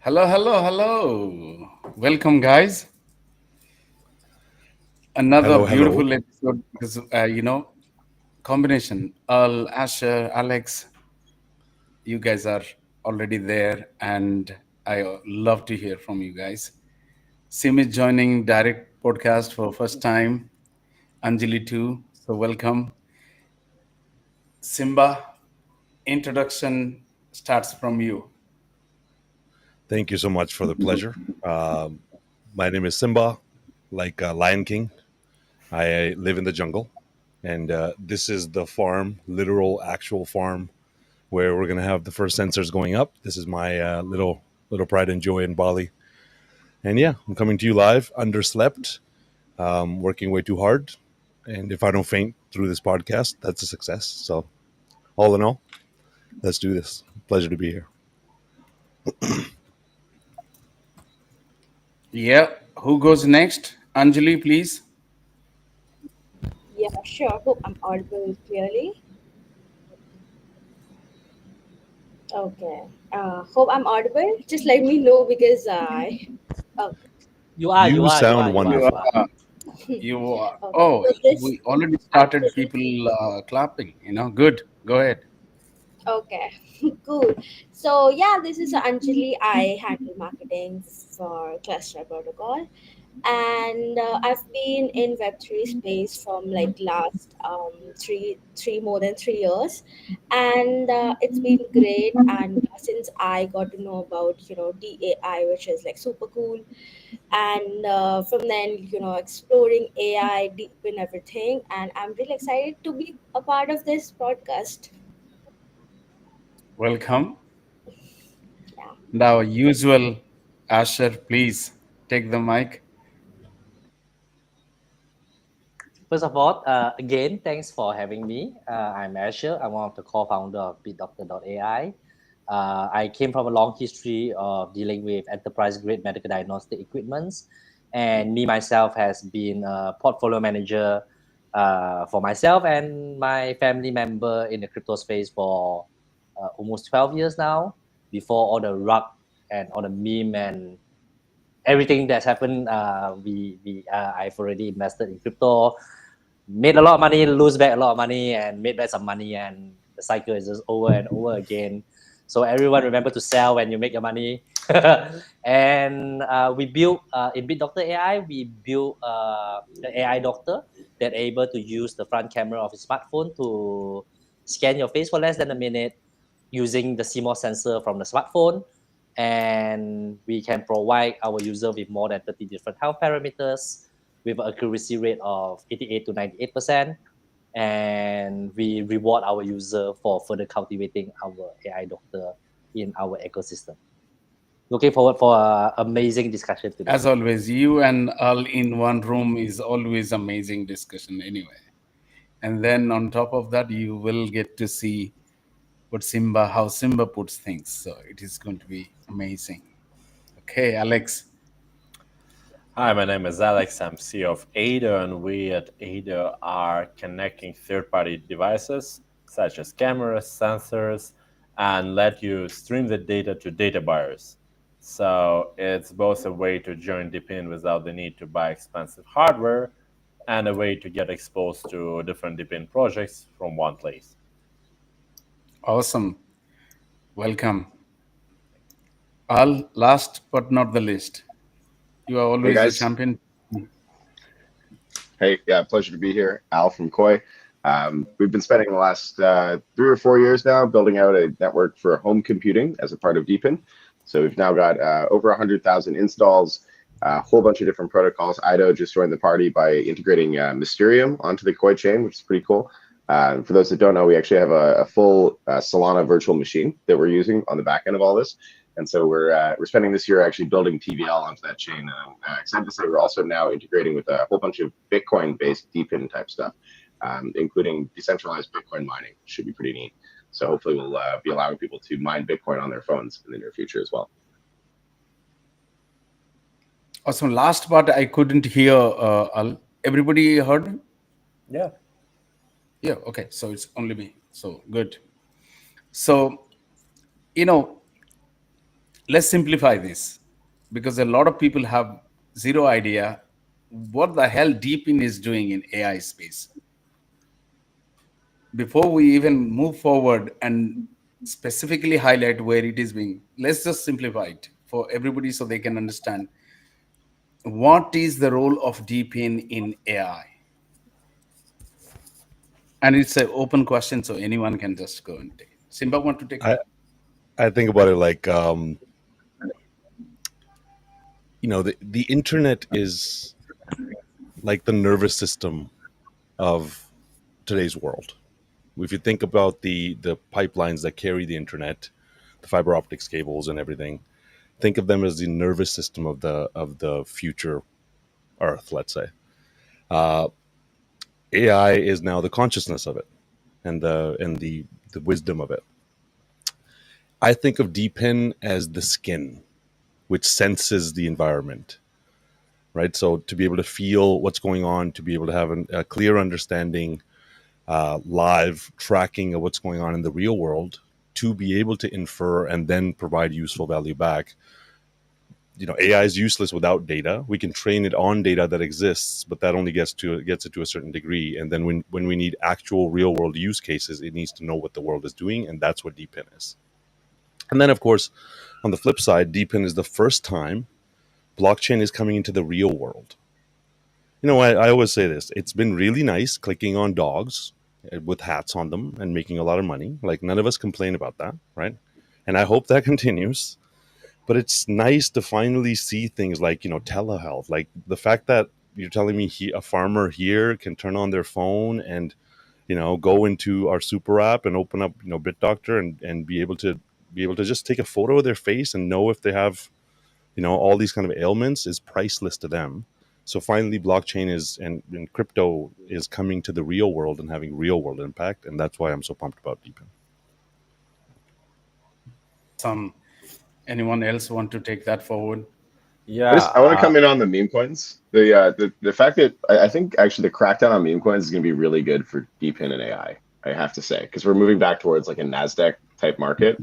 Hello, hello, hello. Welcome, guys. Another Hello, hello. beautiful episode because, combination. Al, Asher, Alex, you guys are already there, and I love to hear from you guys. Sim is joining direct podcast for first time. Anjali too. So welcome. Simba, introduction starts from you. Thank you so much for the pleasure. Um, my name is Simba, like Lion King. I live in the jungle, and this is the farm, literal, actual farm, where we're gonna have the first sensors going up. This is my little pride and joy in Bali. And yeah, I'm coming to you live, underslept, working way too hard. And if I don't faint through this podcast, that's a success. So, all in all, let's do this. Pleasure to be here. Yeah. Who goes next? Anjali, please. Yeah, sure. Hope I'm audible clearly. Okay. Hope I'm audible. Just let me know because I. Okay. You are, you You are, you are, sound you are, You you wonderful. are. are. You are. Okay. Oh, So this we already started actually. people clapping. Good. Go ahead. Okay. Cool. So yeah, this is Anjali. I handle marketing for Cluster Protocol, and I've been in Web3 space from like last three more than 3 years, and it's been great. And since I got to know about DAI, which is like super cool, and from then exploring AI deep in everything, and I'm really excited to be a part of this podcast. Welcome. Yeah. Now, usual Asher, please take the mic. First of all, again, thanks for having me. I'm Asher. I'm one of the co-founder of BitDoctor.ai. I came from a long history of dealing with enterprise-grade medical diagnostic equipments, and me myself has been a portfolio manager for myself and my family member in the crypto space for almost 12 years now. Before all the rug and all the meme and everything that's happened, we I've already invested in crypto, made a lot of money, lose back a lot of money, and made back some money, and the cycle is just over and over again. So everyone remember to sell when you make your money. And we built in BitDoctor AI, we built the AI doctor that able to use the front camera of his smartphone to scan your face for less than a minute using the CMOS sensor from the smartphone, and we can provide our user with more than 30 different health parameters with an accuracy rate of 88 to 98%. And we reward our user for further cultivating our AI doctor in our ecosystem. Looking forward for an amazing discussion today. As always, you and all in one room is always amazing discussion anyway. And then on top of that, you will get to see how Simba puts things. So it is going to be amazing. Okay, Alex. Hi, my name is Alex. I'm CEO of Ada, and we at Ada are connecting third-party devices such as cameras, sensors, and let you stream the data to data buyers. So it's both a way to join DePIN without the need to buy expensive hardware and a way to get exposed to different DePIN projects from one place. Awesome. Welcome. Al, last but not the least. You are Hey always the guys. champion. Hey, yeah, pleasure to be here. Al from Koi. We've been spending the last 3 or 4 years now building out a network for home computing as a part of DePIN. So we've now got over 100,000 installs, a whole bunch of different protocols. IDO just joined the party by integrating Mysterium onto the Koi chain, which is pretty cool. For those that don't know, we actually have a full Solana virtual machine that we're using on the back end of all this. And so we're spending this year actually building TVL onto that chain. And I'm excited to say we're also now integrating with a whole bunch of Bitcoin-based DePIN type stuff, including decentralized Bitcoin mining. Should be pretty neat. So hopefully we'll be allowing people to mine Bitcoin on their phones in the near future as well. Awesome. Last part I couldn't hear. Al. Everybody heard? Yeah. Yeah. Okay. So it's only me. So good. So you know, let's simplify this, because a lot of people have zero idea what the hell DePIN is doing in AI space. Before we even move forward and specifically highlight where it is being, let's just simplify it for everybody so they can understand what is the role of DePIN in AI. And it's an open question, so anyone can just go and take it. Simba, want to take it? I I think about it like the internet is like the nervous system of today's world. If you think about the pipelines that carry the internet, the fiber optics cables and everything, think of them as the nervous system of the future Earth. Let's say AI is now the consciousness of it and the wisdom of it. I think of DePIN as the skin, which senses the environment, right? So to be able to feel what's going on, to be able to have a clear understanding, live tracking of what's going on in the real world, to be able to infer and then provide useful value back. AI is useless without data. We can train it on data that exists, but that only gets it to a certain degree. And then when we need actual real world use cases, it needs to know what the world is doing, and that's what DePIN is. And then, of course, on the flip side, DePIN is the first time blockchain is coming into the real world. I always say this. It's been really nice clicking on dogs with hats on them and making a lot of money. Like, none of us complain about that, right? And I hope that continues. But it's nice to finally see things like, telehealth. Like the fact that you're telling me a farmer here can turn on their phone and, go into our super app and open up, BitDoctor and be able to just take a photo of their face and know if they have, all these kind of ailments is priceless to them. So finally, blockchain and crypto is coming to the real world and having real world impact, and that's why I'm so pumped about DePIN. Anyone else want to take that forward? Yeah, I want to come in on the meme coins. The fact that I think actually the crackdown on meme coins is going to be really good for DePIN and AI. I have to say, because we're moving back towards like a Nasdaq type market.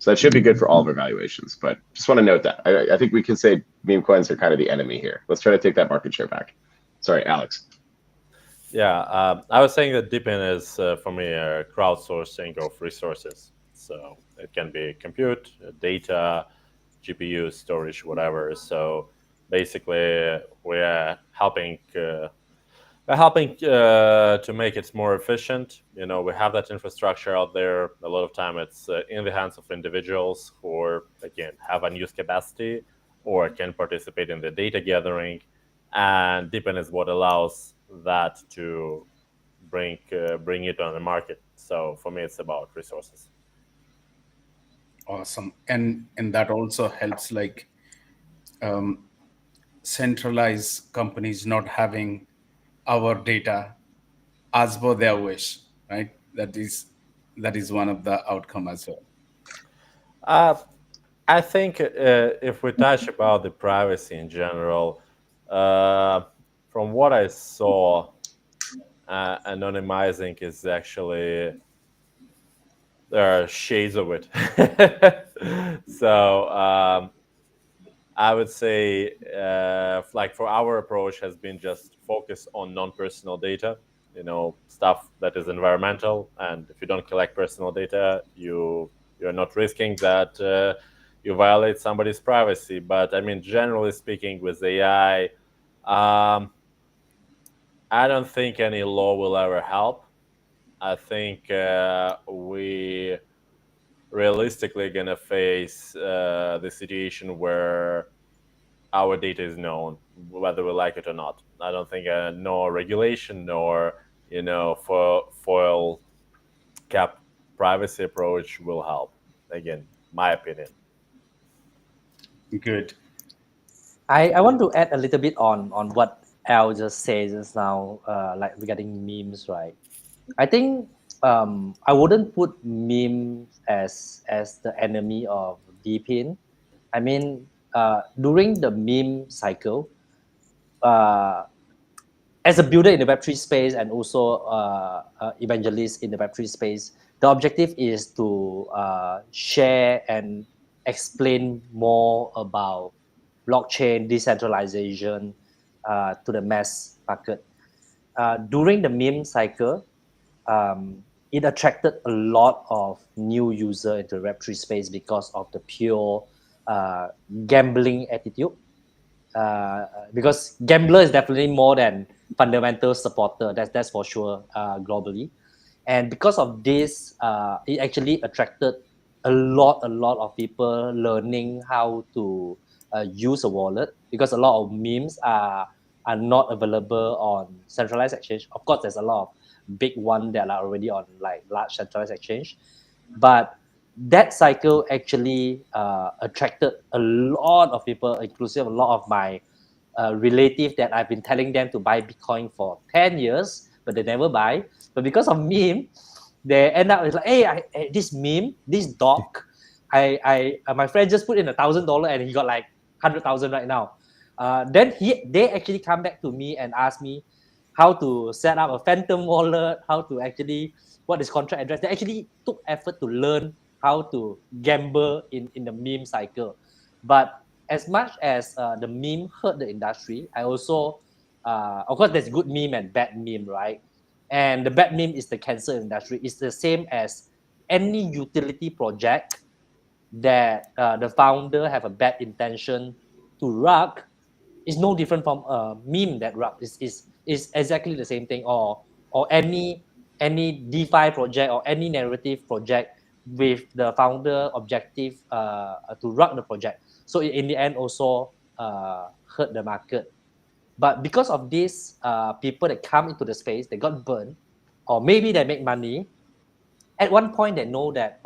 So that should be good for all of our valuations. But just want to note that I think we can say meme coins are kind of the enemy here. Let's try to take that market share back. Sorry, Alex. Yeah, I was saying that DePIN is for me a crowdsourcing of resources. So it can be compute, data, GPU, storage, whatever. So basically, we're helping to make it more efficient. We have that infrastructure out there. A lot of time it's in the hands of individuals who, again, have unused capacity or can participate in the data gathering. And DePIN is what allows that to bring it on the market. So for me, it's about resources. Awesome. And that also helps, like, centralized companies not having our data as per their wish, right? That is one of the outcome as well. I think if we touch about the privacy in general, from what I saw, anonymizing is actually, there are shades of it. So I would say, like, for our approach has been just focus on non-personal data, stuff that is environmental. And if you don't collect personal data, you're not risking that you violate somebody's privacy. But I mean, generally speaking, with AI, I don't think any law will ever help. I think we realistically gonna face the situation where our data is known, whether we like it or not. I don't think no regulation nor foil cap privacy approach will help. Again, my opinion. Good. I want to add a little bit on what Al just said just now, like regarding memes, right? I think I wouldn't put memes as the enemy of DePIN. I mean, during the meme cycle, as a builder in the Web3 space and also evangelist in the Web3 space, the objective is to share and explain more about blockchain decentralization to the mass market. During the meme cycle, it attracted a lot of new user into the Web3 space because of the pure gambling attitude. Because gambler is definitely more than fundamental supporter. That's for sure globally, and because of this, it actually attracted a lot of people learning how to use a wallet, because a lot of memes are not available on centralized exchange. Of course, there's a lot of big one that are already on like large centralized exchange, but that cycle actually attracted a lot of people, inclusive a lot of my relative that I've been telling them to buy Bitcoin for 10 years, but they never buy. But because of meme, they end up, it's like, hey, this meme, this dog, my friend just put in $1,000 and he got like 100,000 right now. Then they actually come back to me and ask me how to set up a phantom wallet, how to actually, what is contract address. They actually took effort to learn how to gamble in the meme cycle. But as much as the meme hurt the industry, I also, of course, there's good meme and bad meme, right? And the bad meme is the cancer industry. It's the same as any utility project that the founder have a bad intention to rug. Is no different from a meme that rug. Is exactly the same thing. Or any DeFi project or any narrative project with the founder objective to rug the project. So in the end also hurt the market. But because of this, people that come into the space, they got burned, or maybe they make money. At one point, they know that,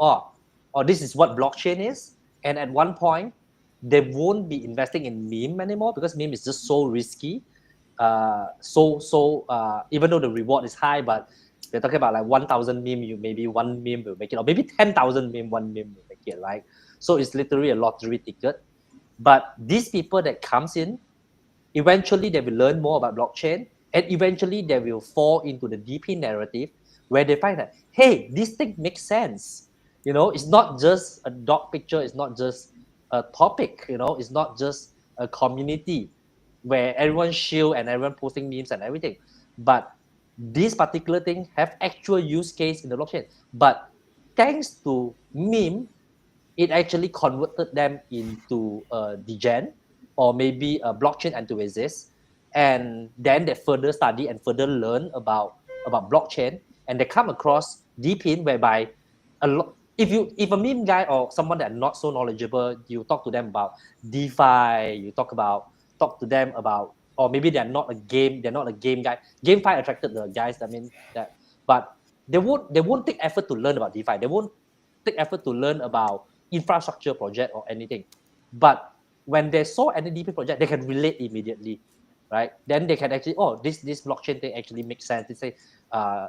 this is what blockchain is. And at one point, they won't be investing in meme anymore, because meme is just so risky. Even though the reward is high, but we're talking about like 1,000 meme, maybe one meme will make it, or maybe 10,000 meme, one meme will make it, right? So it's literally a lottery ticket. But these people that comes in, eventually they will learn more about blockchain, and eventually they will fall into the DePIN narrative, where they find that, hey, this thing makes sense. It's not just a dog picture, it's not just a topic, it's not just a community where everyone shield and everyone posting memes and everything. But this particular thing have actual use case in the blockchain. But thanks to meme, it actually converted them into a degen, or maybe a blockchain enthusiast, and then they further study and further learn about blockchain, and they come across DePIN, whereby if a meme guy or someone that not so knowledgeable, you talk to them about DeFi, you talk to them about, or maybe they're not a game guy. GameFi attracted the guys. I mean that, but they won't take effort to learn about DeFi. They won't take effort to learn about infrastructure project or anything. But when they saw any DePIN project, they can relate immediately, right? Then they can actually, this blockchain thing actually makes sense. They say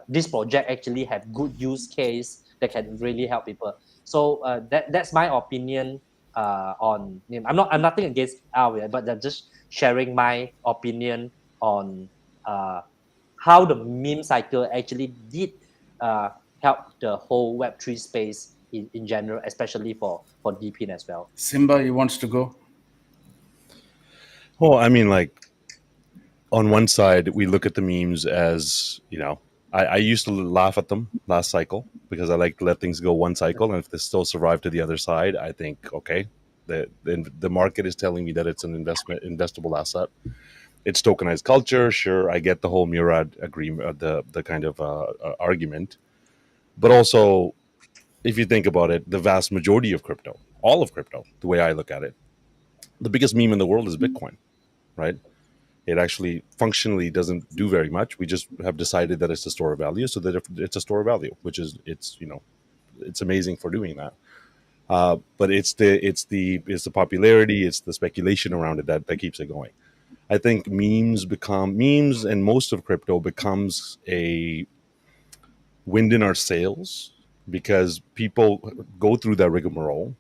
this project actually have good use case that can really help people. So that's my opinion on. I'm nothing against Aria, but I'm just sharing my opinion on how the meme cycle actually did help the whole Web3 space in general, especially for DePIN as well. Simba, you wants to go? Well, I mean, like, on one side, we look at the memes as, I used to laugh at them last cycle because I like to let things go one cycle. And if they still survive to the other side, I think, okay, the market is telling me that it's an investable asset. It's tokenized culture. Sure, I get the whole Murad agreement, the kind of argument. But also, if you think about it, the vast majority of crypto, all of crypto, the way I look at it, the biggest meme in the world is Bitcoin, right? It actually functionally doesn't do very much. We just have decided that it's a store of value, so that it's a store of value, which is it's amazing for doing that. But it's the popularity, it's the speculation around it that keeps it going. I think memes, and most of crypto becomes a wind in our sails because people go through that rigmarole.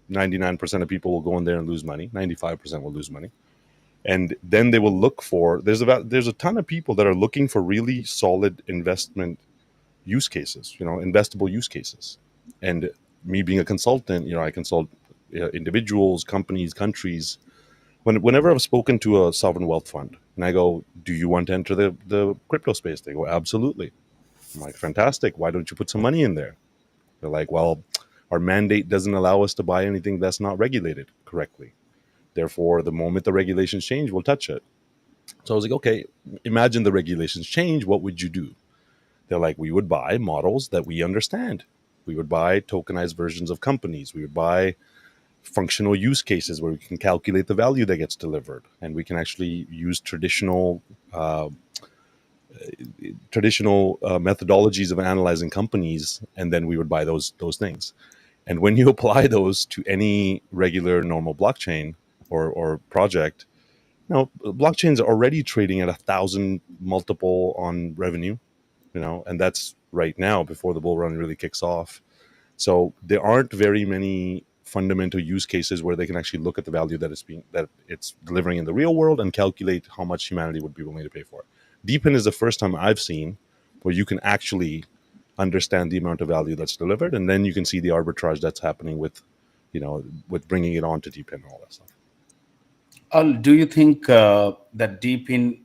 99% of people will go in there and lose money. 95% will lose money. And then they will look for, there's a ton of people that are looking for really solid investment use cases, investable use cases. And me being a consultant, I consult individuals, companies, countries. Whenever I've spoken to a sovereign wealth fund and I go, do you want to enter the crypto space? They go, absolutely. I'm like, fantastic. Why don't you put some money in there? They're like, well, our mandate doesn't allow us to buy anything that's not regulated correctly. Therefore, the moment the regulations change, we'll touch it. So I was like, okay, imagine the regulations change. What would you do? They're like, we would buy models that we understand. We would buy tokenized versions of companies. We would buy functional use cases where we can calculate the value that gets delivered, and we can actually use traditional methodologies of analyzing companies, and then we would buy those things. And when you apply those to any regular normal blockchain or project, blockchains are already trading at 1,000 multiple on revenue, and that's right now before the bull run really kicks off. So there aren't very many fundamental use cases where they can actually look at the value that it's delivering in the real world and calculate how much humanity would be willing to pay for it. DePIN is the first time I've seen where you can actually understand the amount of value that's delivered, and then you can see the arbitrage that's happening with bringing it on to DePIN and all that stuff. Do you think that DePIN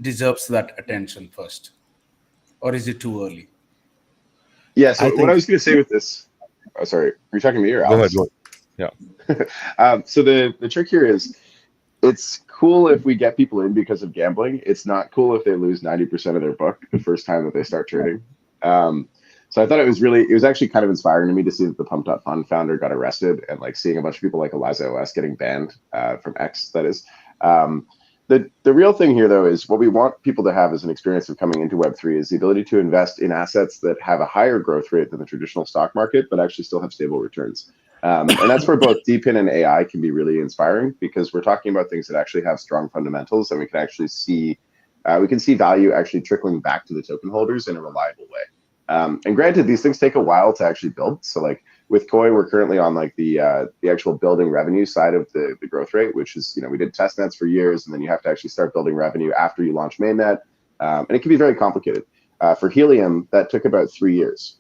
deserves that attention first, or is it too early? Yeah. So I what think- I was going to say with this, oh, sorry, are you talking to me or Go Alex? ahead. Yeah. So the trick here is, it's cool if we get people in because of gambling. It's not cool if they lose 90% of their book the first time that they start trading. So I thought it was actually kind of inspiring to me to see that the Pump.Fund founder got arrested, and like seeing a bunch of people like Eliza OS getting banned from X, that is. The real thing here, though, is what we want people to have as an experience of coming into Web3 is the ability to invest in assets that have a higher growth rate than the traditional stock market, but actually still have stable returns. And that's where both DePIN and AI can be really inspiring, because we're talking about things that actually have strong fundamentals, and we can actually see value actually trickling back to the token holders in a reliable way. And granted, these things take a while to actually build. So like with Koi, we're currently on like the actual building revenue side of the growth rate, which is, we did test nets for years, and then you have to actually start building revenue after you launch mainnet. And it can be very complicated. For Helium, that took about 3 years,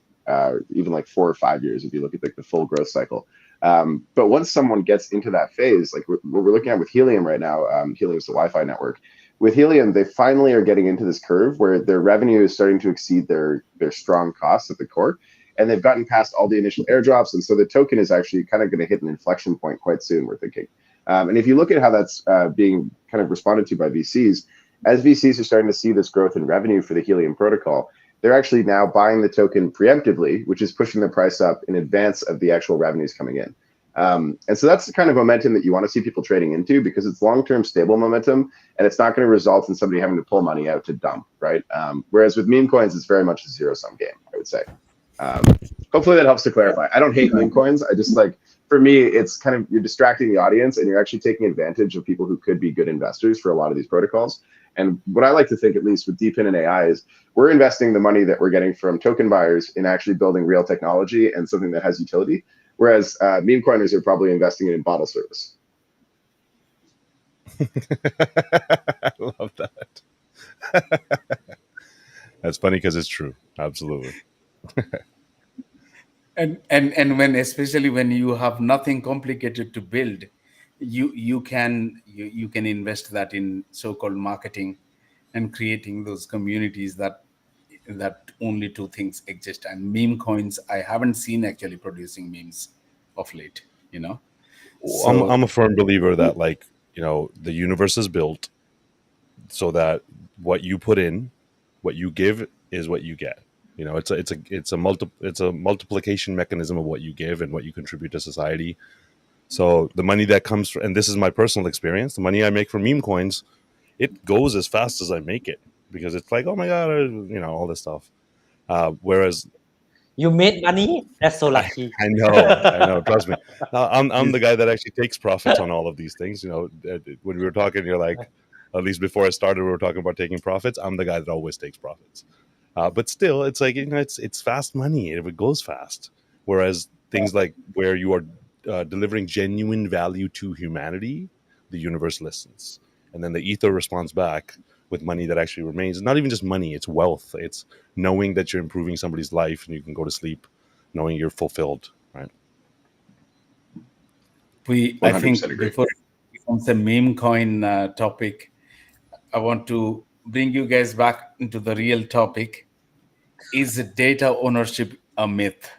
even like 4 or 5 years if you look at like the full growth cycle. But once someone gets into that phase, like what we're looking at with Helium right now, Helium is the Wi-Fi network. With Helium, they finally are getting into this curve where their revenue is starting to exceed their strong costs at the core, and they've gotten past all the initial airdrops, and so the token is actually kind of going to hit an inflection point quite soon, we're thinking. And if you look at how that's being kind of responded to by VCs, as VCs are starting to see this growth in revenue for the Helium protocol, they're actually now buying the token preemptively, which is pushing the price up in advance of the actual revenues coming in. And so that's the kind of momentum that you want to see people trading into, because it's long-term stable momentum, and it's not going to result in somebody having to pull money out to dump, right? Whereas with meme coins, it's very much a zero-sum game, I would say. Hopefully that helps to clarify. I don't hate meme coins. I just for me, it's kind of, you're distracting the audience, and you're actually taking advantage of people who could be good investors for a lot of these protocols. And what I like to think, at least with DePIN and AI, is we're investing the money that we're getting from token buyers in actually building real technology and something that has utility. Whereas meme coiners are probably investing it in bottle service. I love that. That's funny because it's true. Absolutely. And when, especially when you have nothing complicated to build, you can invest that in so-called marketing and creating those communities that only two things exist. And meme coins, I haven't seen actually producing memes of late, So I'm a firm believer that the universe is built so that what you put in, what you give, is what you get. It's a multiplication mechanism of what you give and what you contribute to society. So the money that comes and this is my personal experience, the money I make from meme coins, it goes as fast as I make it, because it's like, oh my god, all this stuff. Whereas You made money? That's so lucky. I know. Trust me. I'm the guy that actually takes profits on all of these things. When we were talking, you're like, at least before I started, we were talking about taking profits. I'm the guy that always takes profits. But still, it's like, it's fast money. It goes fast. Whereas things like where you are delivering genuine value to humanity, the universe listens, and then the ether responds back with money that actually remains. Not even just money, it's wealth. It's knowing that you're improving somebody's life and you can go to sleep knowing you're fulfilled, right? I 100% think agree. before it becomes a meme coin topic, I want to bring you guys back into the real topic. Is data ownership a myth?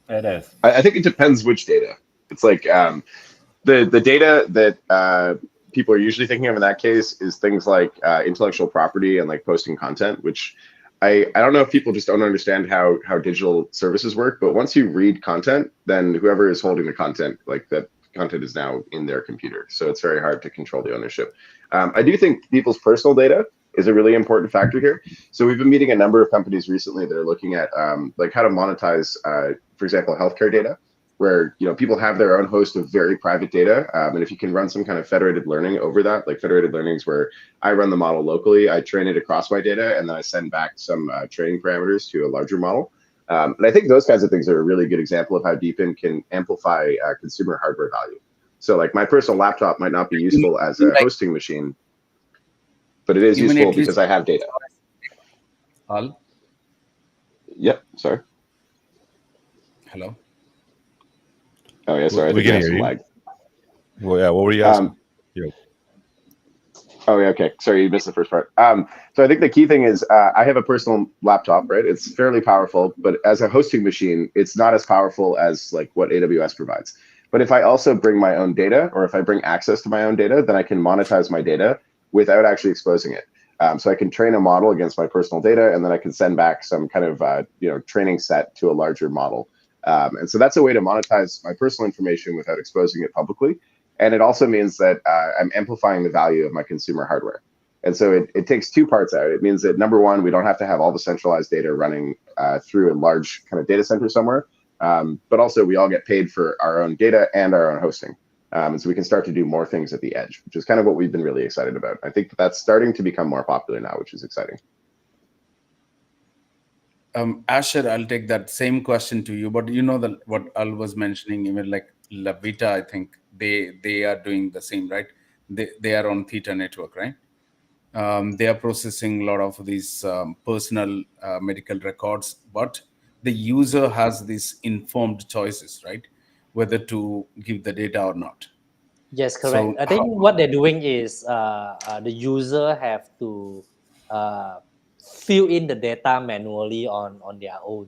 It is. I think it depends which data. It's like the data that people are usually thinking of in that case is things like intellectual property and like posting content, which I don't know if people just don't understand how digital services work, but once you read content, then whoever is holding the content, like that content is now in their computer. So it's very hard to control the ownership. I do think people's personal data is a really important factor here. So we've been meeting a number of companies recently that are looking at like how to monetize, for example, healthcare data, where people have their own host of very private data, and if you can run some kind of federated learning over that, like federated learning is where I run the model locally, I train it across my data, and then I send back some training parameters to a larger model. And I think those kinds of things are a really good example of how DePIN can amplify consumer hardware value. So like my personal laptop might not be useful as a Like, hosting machine, but it is even useful at least because I have data. all. Yep. Sorry. Hello. Oh yeah. Sorry. I We think we can have hear some you. lag. Well, yeah. What were you asking? Oh yeah, okay. Sorry, you missed the first part. So I think the key thing is I have a personal laptop, right? It's fairly powerful, but as a hosting machine, it's not as powerful as like what AWS provides. But if I also bring my own data, or if I bring access to my own data, then I can monetize my data without actually exposing it. So I can train a model against my personal data, and then I can send back some kind of training set to a larger model. And so that's a way to monetize my personal information without exposing it publicly. And it also means that I'm amplifying the value of my consumer hardware. And so it takes two parts out. It means that number one, we don't have to have all the centralized data running through a large kind of data center somewhere. But also we all get paid for our own data and our own hosting. And so we can start to do more things at the edge, which is kind of what we've been really excited about. I think that's starting to become more popular now, which is exciting. Asher, I'll take that same question to you, but what Al was mentioning, even like La Vita, I think they are doing the same, right? They are on Theta network, right? They are processing a lot of these personal medical records, but the user has these informed choices, right? Whether to give the data or not. Yes, correct. So I think what they're doing is the user have to fill in the data manually on their own.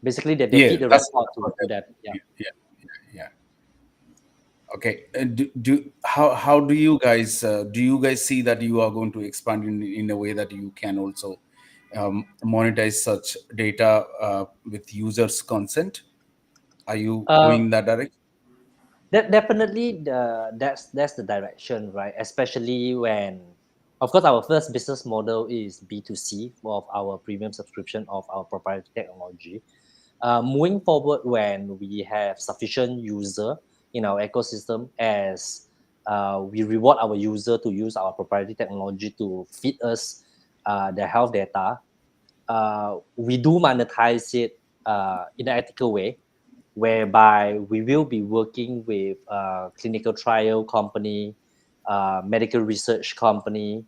Basically, they yeah, feed the that's record what to that. Yeah. yeah. Okay. How do you guys see that you are going to expand in a way that you can also monetize such data with users' consent? Are you going in that direction? That definitely that's the direction, right? Especially when, of course, our first business model is B2C of our premium subscription of our proprietary technology. Moving forward, when we have sufficient user in our ecosystem, as we reward our user to use our proprietary technology to feed us their health data, we do monetize it in an ethical way, whereby we will be working with clinical trial company, medical research company,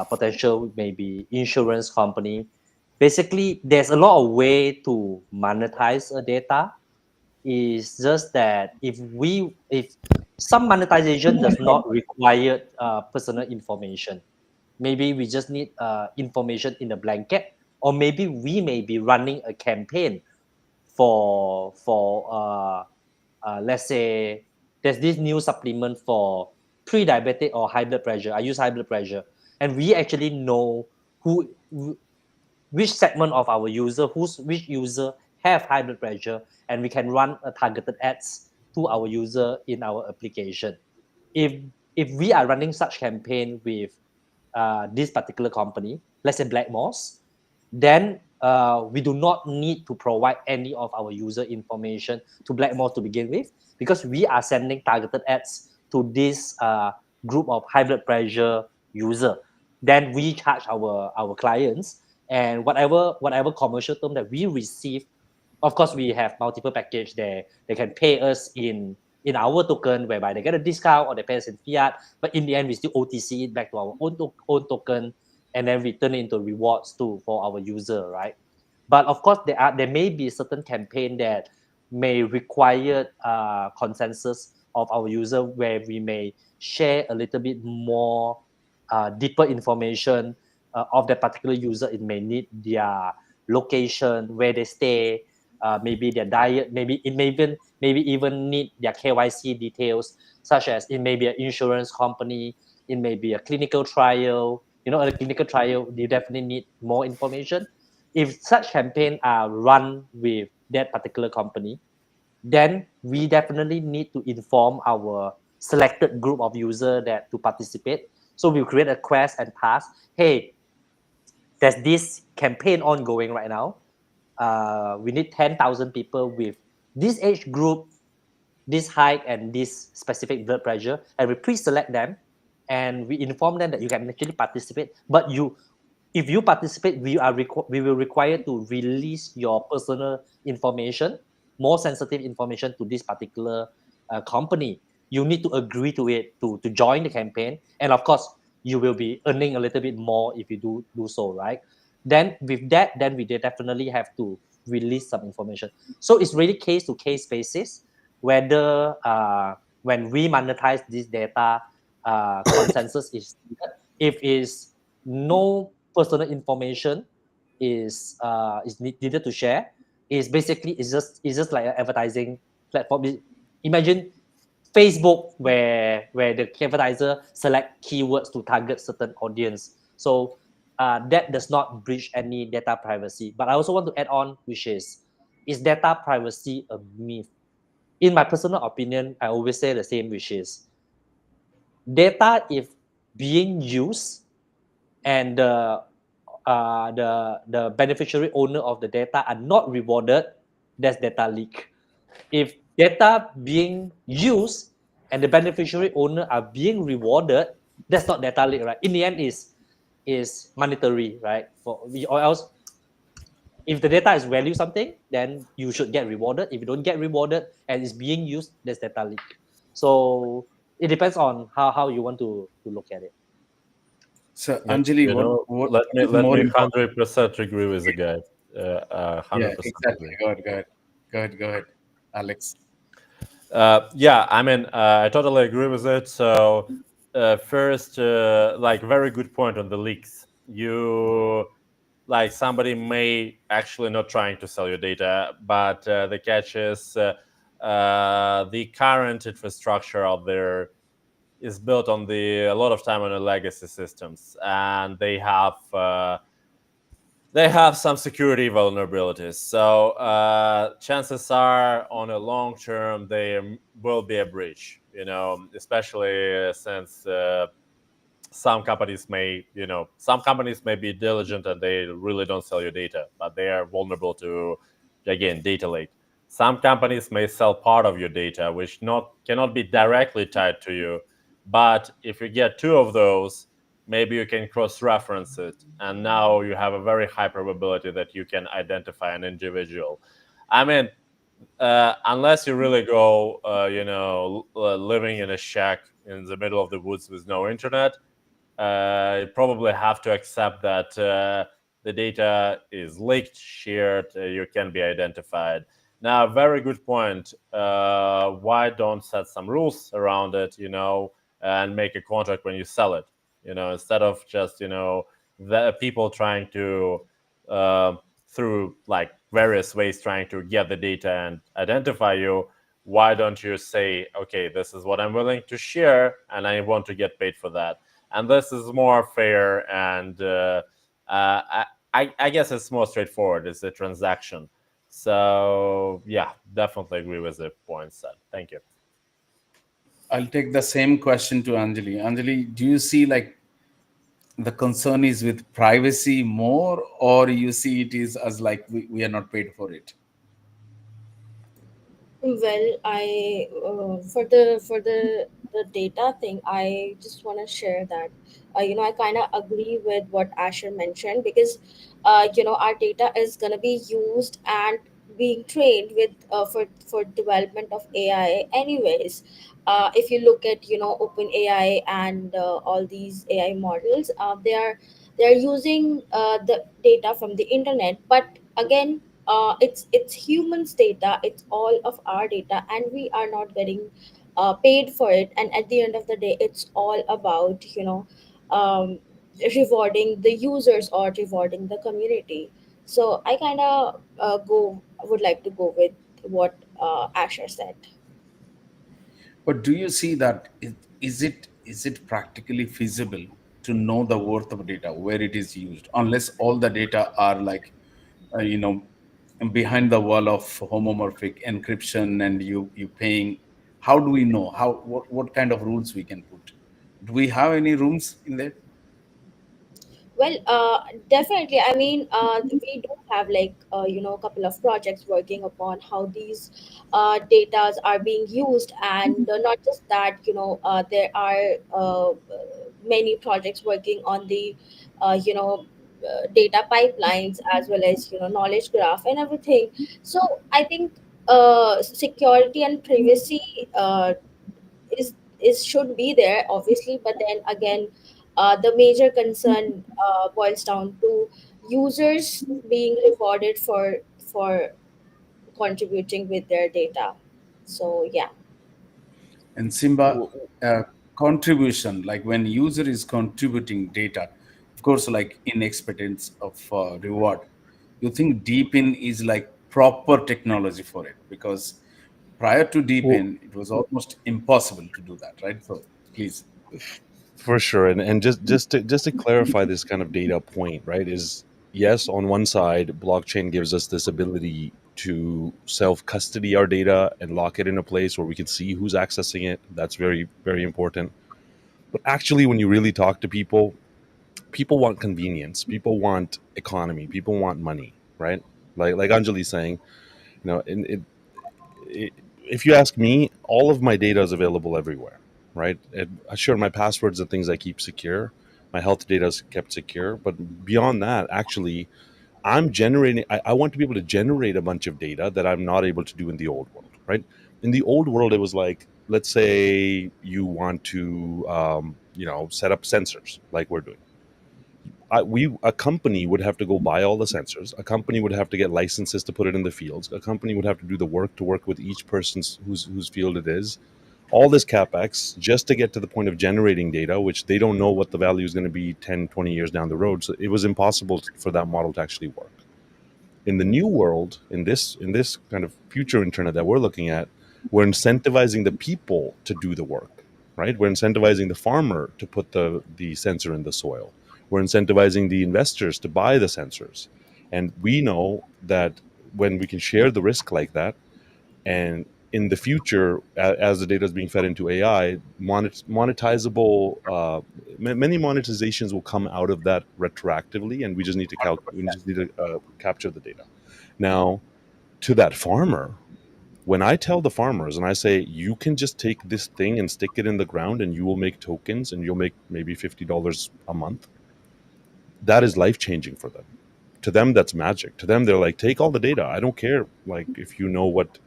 potential maybe insurance company. Basically, there's a lot of way to monetize a data. It's just that if some monetization does not require personal information, maybe we just need information in a blanket, or maybe we may be running a campaign for let's say there's this new supplement for pre-diabetic or high blood pressure. I use high blood pressure, and we actually know who which segment of our user, which user have high blood pressure, and we can run a targeted ads to our user in our application. if if we are running such campaign with this particular company, let's say Blackmores, then we do not need to provide any of our user information to Blackmores to begin with, because we are sending targeted ads to this group of high blood pressure user. Then we charge our clients, and whatever commercial term that we receive, of course we have multiple package there. They can pay us in our token, whereby they get a discount, or they pay us in fiat, but in the end we still OTC it back to our own token, and then we turn it into rewards for our user, right? But of course, there may be certain campaign that may require consensus of our user, where we may share a little bit more deeper information of that particular user. It may need their location, where they stay, maybe their diet, maybe even need their KYC details, such as it may be an insurance company, it may be a clinical trial. A clinical trial, you definitely need more information. If such campaign are run with that particular company, then we definitely need to inform our selected group of user that to participate. So we create a quest and pass. Hey, there's this campaign ongoing right now. We need 10,000 people with this age group, this height, and this specific blood pressure, and we pre-select them, and we inform them that you can actually participate. But if you participate, we will require to release your personal information, more sensitive information, to this particular company. You need to agree to it to join the campaign, and of course, you will be earning a little bit more if you do so, right? Then with that, then we definitely have to release some information. So it's really case to case basis whether when we monetize this data, consensus is needed. If is no personal information is needed to share, is basically it's just like an advertising platform. Imagine Facebook, where the advertiser select keywords to target certain audience. So that does not breach any data privacy. But I also want to add on, which is data privacy a myth? In my personal opinion, I always say the same, which is data, if being used, and the beneficiary owner of the data are not rewarded, that's data leak. If data being used and the beneficiary owner are being rewarded, that's not data leak, right? In the end, is monetary, right? Or else, if the data is value something, then you should get rewarded. If you don't get rewarded and it's being used, that's data leak. So it depends on how you want to look at it. So Yeah, Anjali, what let me is more important? 100% agree with the guy. Yeah, 100% exactly. agree. Go ahead, Alex. Yeah, I mean, I totally agree with it. So, first, like, very good point on the leaks. Like, somebody may actually not trying to sell your data, but the catch is the current infrastructure out there is built on a lot of time on the legacy systems, and they have some security vulnerabilities. So chances are, on a long term, there will be a breach. Especially since some companies may be diligent and they really don't sell your data, but they are vulnerable to, again, data leak. Some companies may sell part of your data, which not cannot be directly tied to you. But if you get two of those, maybe you can cross-reference it, and now you have a very high probability that you can identify an individual. I mean, unless you really go, living in a shack in the middle of the woods with no internet, you probably have to accept that the data is leaked, shared, you can be identified. Now, very good point. Why don't set some rules around it, and make a contract when you sell it, instead of just, the people trying to, through like various ways, trying to get the data and identify you. Why don't you say, okay, this is what I'm willing to share, and I want to get paid for that? And this is more fair, and I guess it's more straightforward. It's a transaction. So yeah, definitely agree with the points said. Thank you. I'll take the same question to Anjali. Anjali, do you see like the concern is with privacy more, or you see it is as like we are not paid for it? Well, I for the data thing, I just want to share that I kind of agree with what Asher mentioned, because our data is gonna be used and being trained with for development of AI anyways. If you look at Open AI and all these AI models, they are using the data from the internet, but again, it's humans data, it's all of our data, and we are not getting paid for it. And at the end of the day, it's all about, um, rewarding the users or rewarding the community. So I kind of go would like to go with what Asher said. But do you see that is it practically feasible to know the worth of data where it is used, unless all the data are like, uh, you know behind the wall of homomorphic encryption, and you paying? How do we know how what kind of rules we can put? Do we have any rooms in there? Well, definitely. I mean, we do have like a couple of projects working upon how these datas are being used, and not just that. There are many projects working on the data pipelines, as well as knowledge graph and everything. So I think security and privacy is should be there, obviously, but then again, the major concern boils down to users being rewarded for contributing with their data. So yeah. And Simba, contribution, like when user is contributing data, of course, like in expectance of reward, you think DePIN is like proper technology for it? Because prior to Well, DePIN, it was almost impossible to do that, right? So please. for sure, and just to clarify this kind of data point, right? Is yes, on one side, blockchain gives us this ability to self custody our data and lock it in a place where we can see who's accessing it. That's very very important. But actually, when you really talk to people, people want convenience, people want economy, people want money, right? Like Anjali's saying, and if you ask me, all of my data is available everywhere, right? Sure, my passwords and things I keep secure, my health data is kept secure, but beyond that, actually, I'm generating. I want to be able to generate a bunch of data that I'm not able to do in the old world, right? In the old world, it was like, let's say you want to, set up sensors like we're doing. A company would have to go buy all the sensors. A company would have to get licenses to put it in the fields. A company would have to do the work to work with each person's whose field it is. All this capex just to get to the point of generating data, which they don't know what the value is going to be 10, 20 years down the road. So it was impossible for that model to actually work. In the new world, in this kind of future internet that we're looking at, we're incentivizing the people to do the work, right? We're incentivizing the farmer to put the sensor in the soil. We're incentivizing the investors to buy the sensors. And we know that when we can share the risk like that, and in the future, as the data is being fed into AI, monetizable, many monetizations will come out of that retroactively, and we just need to capture the data. Now, to that farmer, when I tell the farmers and I say, you can just take this thing and stick it in the ground, and you will make tokens, and you'll make maybe $50 a month, that is life changing for them. To them, that's magic. To them, they're like, take all the data. I don't care, like, if you know what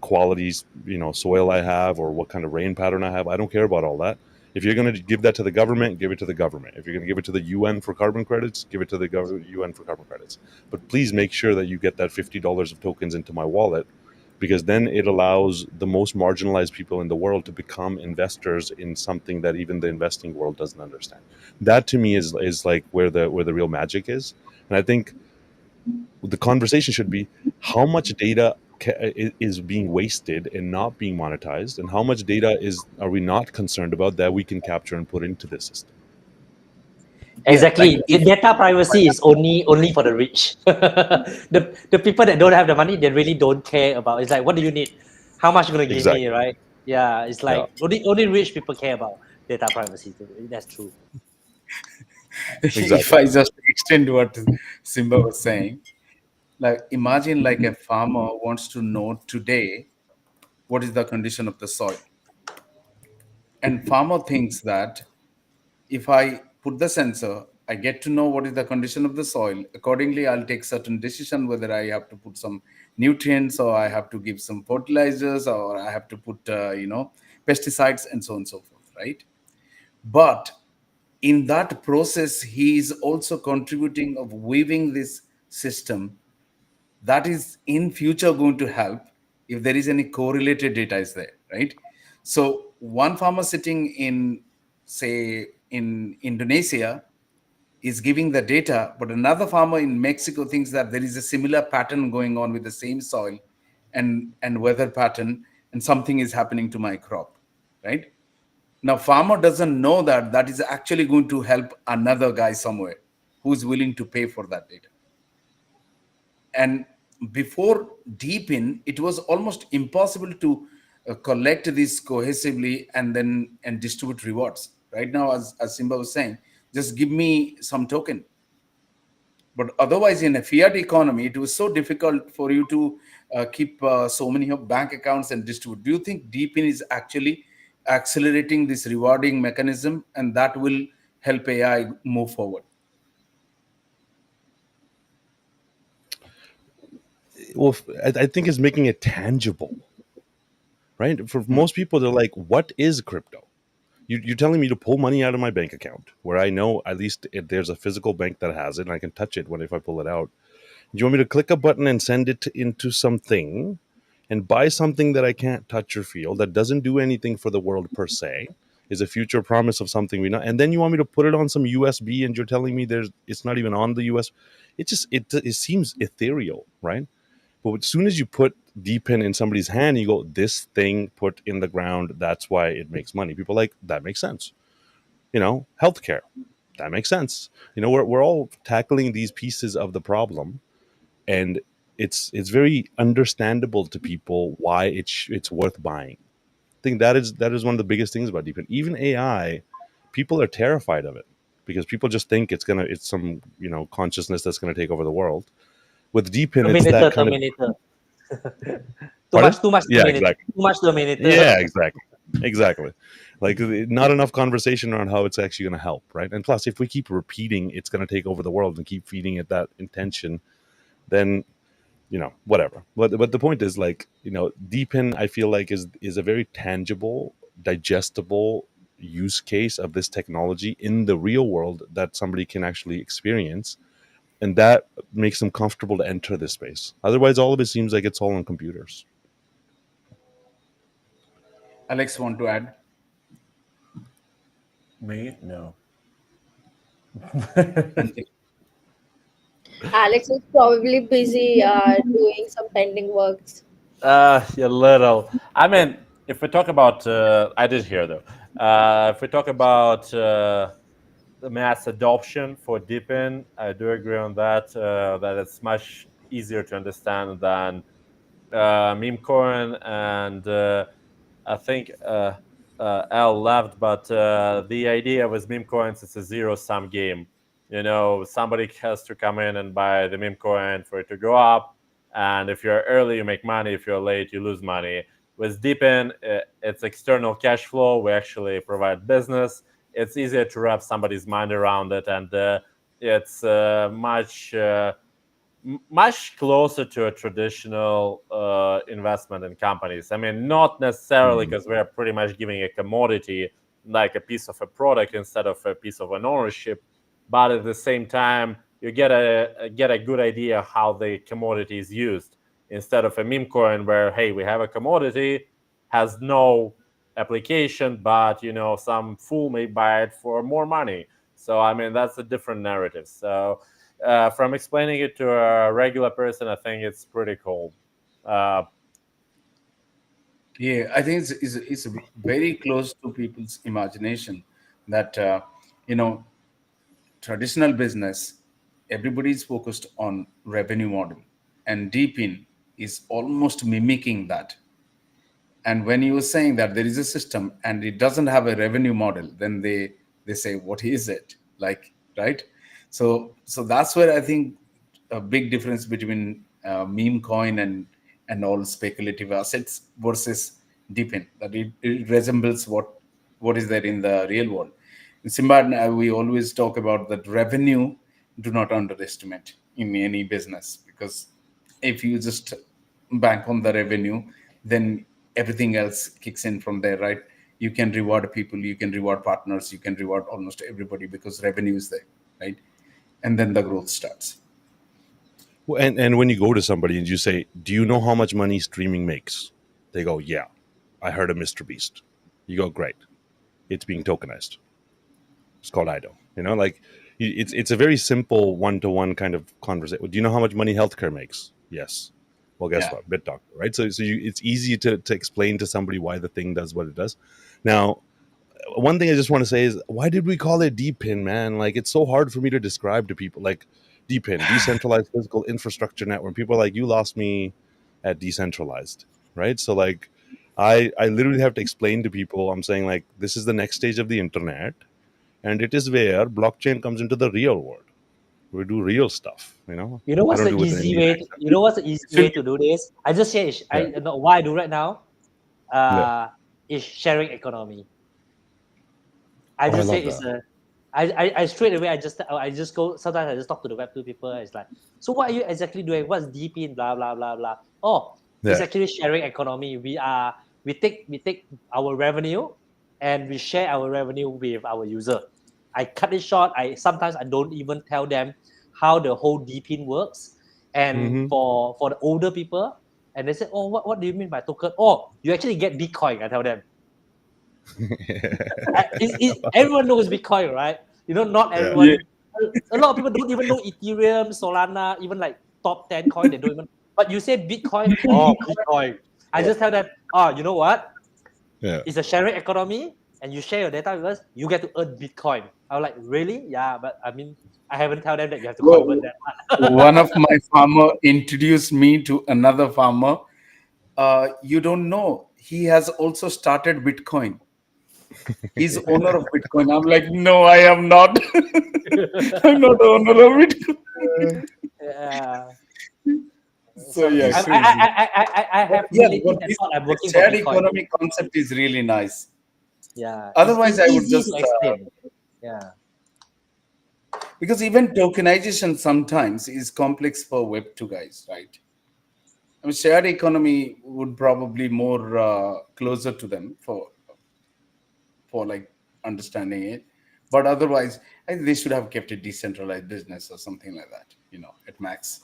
qualities, soil I have, or what kind of rain pattern I have. I don't care about all that. If you're going to give that to the government, give it to the government. If you're going to give it to the UN for carbon credits, give it to the UN for carbon credits. But please make sure that you get that $50 of tokens into my wallet, because then it allows the most marginalized people in the world to become investors in something that even the investing world doesn't understand. That to me is like where the real magic is. And I think the conversation should be, how much data is being wasted and not being monetized, and how much data are we not concerned about that we can capture and put into the system. Yeah, like Exactly. Data privacy is only for the rich. The people that don't have the money, they really don't care about. It's like, what do you need? How much you gonna give me, Exactly. right? Yeah, it's Yeah. like only rich people care about data privacy. That's true. if Exactly. I just extend what Simba was saying, like imagine like a farmer wants to know today what is the condition of the soil, and farmer thinks that if I put the sensor, I get to know what is the condition of the soil. Accordingly, I'll take certain decision whether I have to put some nutrients, or I have to give some fertilizers, or I have to put pesticides, and so on and so forth, right? But in that process, he is also contributing of weaving this system that is in future going to help if there is any correlated data is there, right? So one farmer sitting in, say, in Indonesia is giving the data, but another farmer in Mexico thinks that there is a similar pattern going on with the same soil and weather pattern, and something is happening to my crop, right? Now, farmer doesn't know that that is actually going to help another guy somewhere who's willing to pay for that data. And before DePIN, it was almost impossible to collect this cohesively and distribute rewards. Right now, as Simba was saying, just give me some token. But otherwise, in a fiat economy, it was so difficult for you to keep so many of bank accounts and distribute. Do you think DePIN is actually accelerating this rewarding mechanism, and that will help AI move forward? Well, I think it's making it tangible, right? For most people, they're like, "What is crypto?" You're telling me to pull money out of my bank account, where I know at least there's a physical bank that has it, and I can touch it when if I pull it out. Do you want me to click a button and send it into something, and buy something that I can't touch or feel, that doesn't do anything for the world per se, is a future promise of something we know, and then you want me to put it on some USB, and you're telling me it's not even on the US. It seems ethereal, right? But as soon as you put DePIN in somebody's hand, you go, this thing put in the ground, that's why it makes money. People are like, that makes sense. Healthcare, that makes sense. We're all tackling these pieces of the problem, and it's very understandable to people why it's worth buying. I think that is one of the biggest things about DePIN. Even AI, people are terrified of it because people just think it's some consciousness that's gonna take over the world. With DePIN, it's that kind of. Terminator. Pardon? Too much Yeah, Terminator. exactly. Too much Terminator. Yeah, exactly. Like, not enough conversation around how it's actually going to help, right? And plus, if we keep repeating it's going to take over the world and keep feeding it that intention, then whatever. But the point is, like, DePIN, I feel like is a very tangible, digestible use case of this technology in the real world that somebody can actually experience, and that makes them comfortable to enter this space. Otherwise, all of it seems like it's all on computers. Alex, want to add? Me? No. Alex is probably busy doing some pending works. Yeah, little. I mean, if we talk about, I did hear though. If we talk about the mass adoption for DePIN, I do agree on that. That it's much easier to understand than meme coin, and I think Al left, but the idea with meme coins, it's a zero-sum game. Somebody has to come in and buy the meme coin for it to go up, and if you're early, you make money. If you're late, you lose money. With DePIN, it's external cash flow. We actually provide business. It's easier to wrap somebody's mind around it, and it's much closer to a traditional investment in companies. I mean, not necessarily because we're pretty much giving a commodity, like a piece of a product instead of a piece of an ownership, but at the same time, you get a good idea how the commodity is used, instead of a meme coin where, hey, we have a commodity, has no application, but some fool may buy it for more money. So I mean, that's a different narrative. So from explaining it to a regular person, I think it's pretty cool. Yeah, I think it's very close to people's imagination that, traditional business, everybody is focused on revenue model, and DePIN is almost mimicking that. And when you were saying that there is a system and it doesn't have a revenue model, then they say, what is it like, right? So that's where I think a big difference between meme coin and all speculative assets versus DePIN, that it resembles what is there in the real world. In Simba, we always talk about that revenue, do not underestimate in any business, because if you just bank on the revenue, then everything else kicks in from there, right? You can reward people, you can reward partners, you can reward almost everybody because revenue is there, right? And then the growth starts. And when you go to somebody and you say, "Do you know how much money streaming makes?" They go, "Yeah, I heard of Mr. Beast." You go, "Great, it's being tokenized. It's called IDO." Like it's a very simple one-to-one kind of conversation. Do you know how much money healthcare makes? Yes. Well, guess Yeah. what? Bit doctor, right? It's easy to explain to somebody why the thing does what it does. Now, one thing I just want to say is, why did we call it DPIN, man? Like, it's so hard for me to describe to people. Like, DPIN, decentralized physical infrastructure network. People are like, you lost me at decentralized, right? So like, I literally have to explain to people. I'm saying, like, this is the next stage of the internet, and it is where blockchain comes into the real world. We do real stuff. You know I what's don't the do it with an easy Indian way? accent. You know what's the easy It way should to do this? I just share. Yeah, I know why I do right now. yeah. Is sharing economy. I Oh, I just say love it's that. a. I straight away I just go. Sometimes I just talk to the Web2 people. It's like, so what are you exactly doing? What's DP in blah blah blah blah? Oh, it's Yeah. actually sharing economy. We take our revenue and we share our revenue with our user. I cut it short. I sometimes I don't even tell them how the whole DPIN works. And Mm-hmm. for the older people, and they say, oh, what do you mean by token? Oh, you actually get Bitcoin. I tell them. Everyone knows Bitcoin, right? Not Yeah. yeah. everyone. A lot of people don't even know Ethereum, Solana, even like top 10 coin. They don't even. But you say Bitcoin, oh, Bitcoin. I just tell them, oh, you know what? Yeah. It's a sharing economy, and you share your data with us. You get to earn Bitcoin. I was like, really? Yeah, but I mean, I haven't told them that you have to convert Well, one that. of my farmer introduced me to another farmer. You don't know, he has also started Bitcoin. He's owner of Bitcoin. I'm like, no, I am not. I'm not the owner of Bitcoin. Yeah. So Some yeah, He's crazy. I But have yeah, relatives but that this, thought I'm this working for shared Bitcoin. economy concept is really nice. Yeah, Otherwise, it's I would easy to just explain. Yeah. because even tokenization sometimes is complex for Web2 guys, right? I mean, shared economy would probably more closer to them for like understanding it. But otherwise, I think they should have kept it decentralized business or something like that, at max.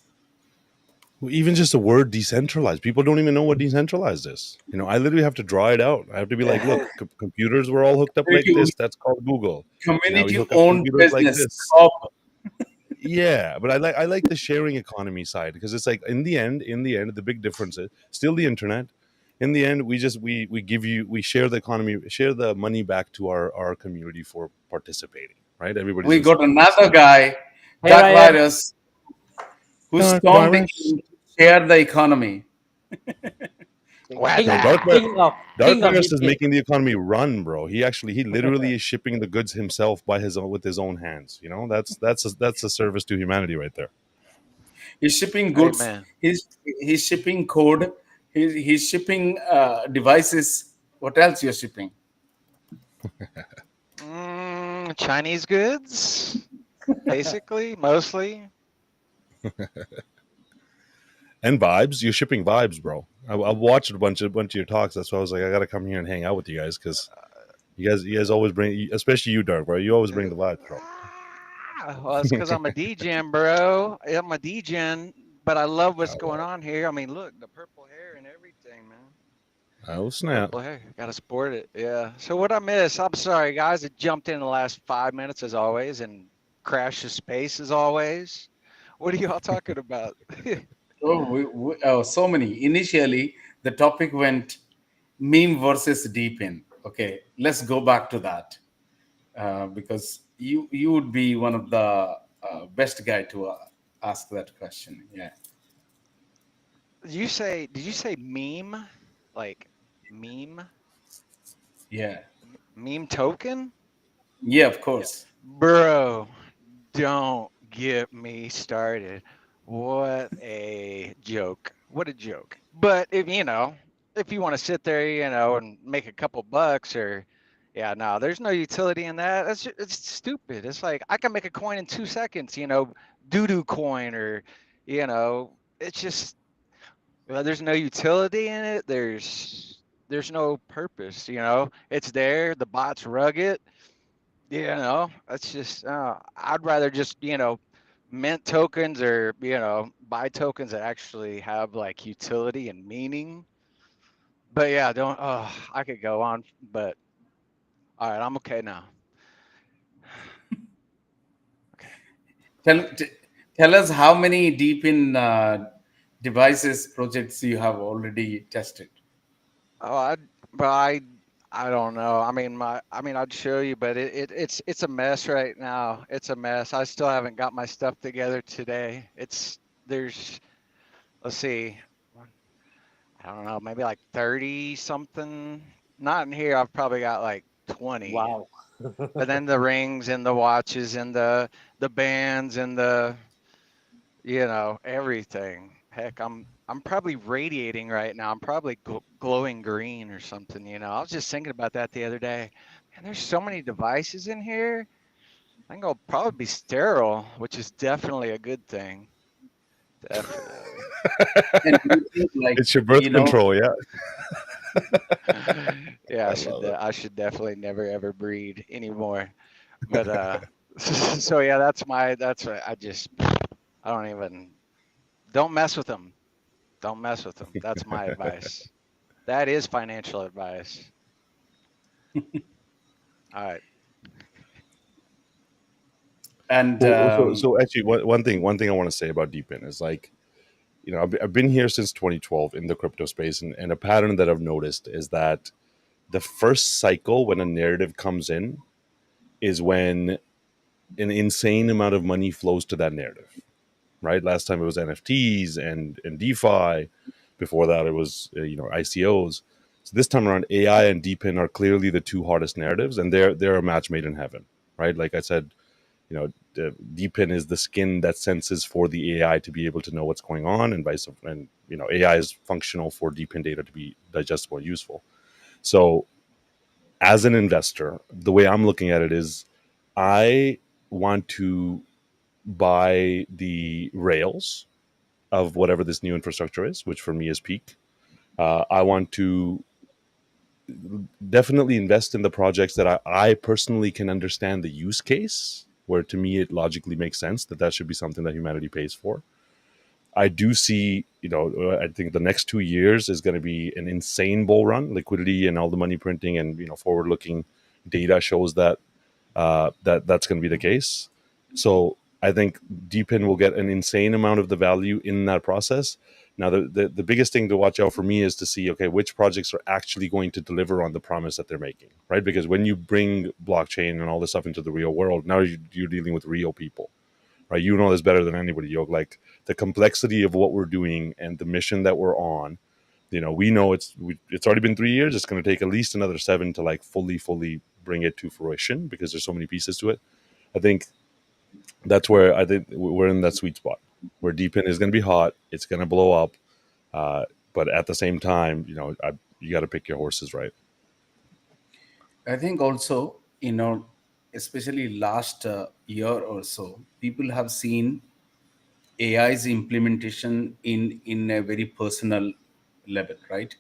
Well, even just the word decentralized, people don't even know what decentralized is. I literally have to draw it out. I have to be like, Yeah. look, computers were all hooked up like this. That's called Google. Now we Community hook up owned computers like business. this. Stop. Yeah, but I like the sharing economy side, because it's like, in the end, the big difference is still the internet. In the end, we share the economy, share the money back to our community for participating. Right? Everybody's We in got support of this. another guy, Hey Dark Ryan. Virus, who Dark stormed in virus. to share the economy. What King No, the Dark heck? Dark king of Virus is DP. making the economy run, bro. He literally is shipping the goods himself by his own with his own hands. That's a service to humanity right there. He's shipping goods. Amen. He's shipping code. He's shipping devices. What else you're shipping? Chinese goods, basically, mostly. And vibes, you're shipping vibes, bro. I've watched a bunch of your talks. That's why I was like, I gotta come here and hang out with you guys, because you guys always bring, especially you, Dark, bro. You always bring the vibes, bro. Well, it's because I'm a DGen, bro. I'm a DGen, but I love what's going on here. I mean, look, the purple hair and everything, man. Oh snap! Purple hair, gotta sport it. Yeah. So what I missed? I'm sorry, guys. It jumped in the last 5 minutes as always, and crashed the space as always. What are y'all talking about? Oh, so many. Initially, the topic went meme versus DePIN. Okay, let's go back to that because you would be one of the best guy to ask that question. Yeah, Did you say meme? Like meme? yeah, Meme token? yeah. Of course. Bro, don't get me started. What a joke. What a joke. But if you want to sit there, and make a couple bucks or yeah, no, there's no utility in that. It's stupid. It's like I can make a coin in 2 seconds, doo-doo coin or it's just there's no utility in it. There's no purpose, It's there, the bots rug it. That's just I'd rather just, mint tokens or buy tokens that actually have like utility and meaning. But yeah, don't. Oh, I could go on, but all right, I'm okay now. Okay. Tell tell us how many deep in devices projects you have already tested. Oh, but I don't know. I'd show you, but it's a mess right now. It's a mess. I still haven't got my stuff together today. There's let's see, I don't know, maybe like 30 something. Not in here. I've probably got like 20. Wow. But then the rings and the watches and the bands and the everything. Heck, I'm probably radiating right now. I'm probably glowing green or something. I was just thinking about that the other day. Man, there's so many devices in here. I think I'll probably be sterile, which is definitely a good thing. Definitely. And do you think, like, It's your birth control, yeah. Yeah, I love it. I should definitely never ever breed anymore. But so yeah, that's what I don't even don't mess with them. Don't mess with them. That's my advice. That is financial advice. All right. and Well, so actually, one thing I want to say about DePIN is like, I've been here since 2012 in the crypto space, and a pattern that I've noticed is that the first cycle when a narrative comes in is when an insane amount of money flows to that narrative. Right? Last time it was NFTs and DeFi. Before that, it was ICOs. So this time around, AI and DePIN are clearly the two hottest narratives, and they're a match made in heaven. Right? Like I said, the DePIN is the skin that senses for the AI to be able to know what's going on, and vice versa. And AI is functional for DePIN data to be digestible and useful. So, as an investor, the way I'm looking at it is, I want to buy the rails of whatever this new infrastructure is, which for me is peak. I want to definitely invest in the projects that I personally can understand the use case, where to me it logically makes sense that that should be something that humanity pays for. I do see, I think the next 2 years is going to be an insane bull run. Liquidity and all the money printing and forward looking data shows that that's going to be the case. So I think DePIN will get an insane amount of the value in that process. Now, the biggest thing to watch out for me is to see, okay, which projects are actually going to deliver on the promise that they're making, right? Because when you bring blockchain and all this stuff into the real world, now you're dealing with real people, right? You know this better than anybody, Yog. Like the complexity of what we're doing and the mission that we're on. We know it's already been 3 years. It's going to take at least another 7 to like fully bring it to fruition because there's so many pieces to it. I think that's where I think we're in that sweet spot where DePIN is going to be hot. It's going to blow up, but at the same time, you got to pick your horses right. I think also, especially last year or so, people have seen AI's implementation in a very personal level, right?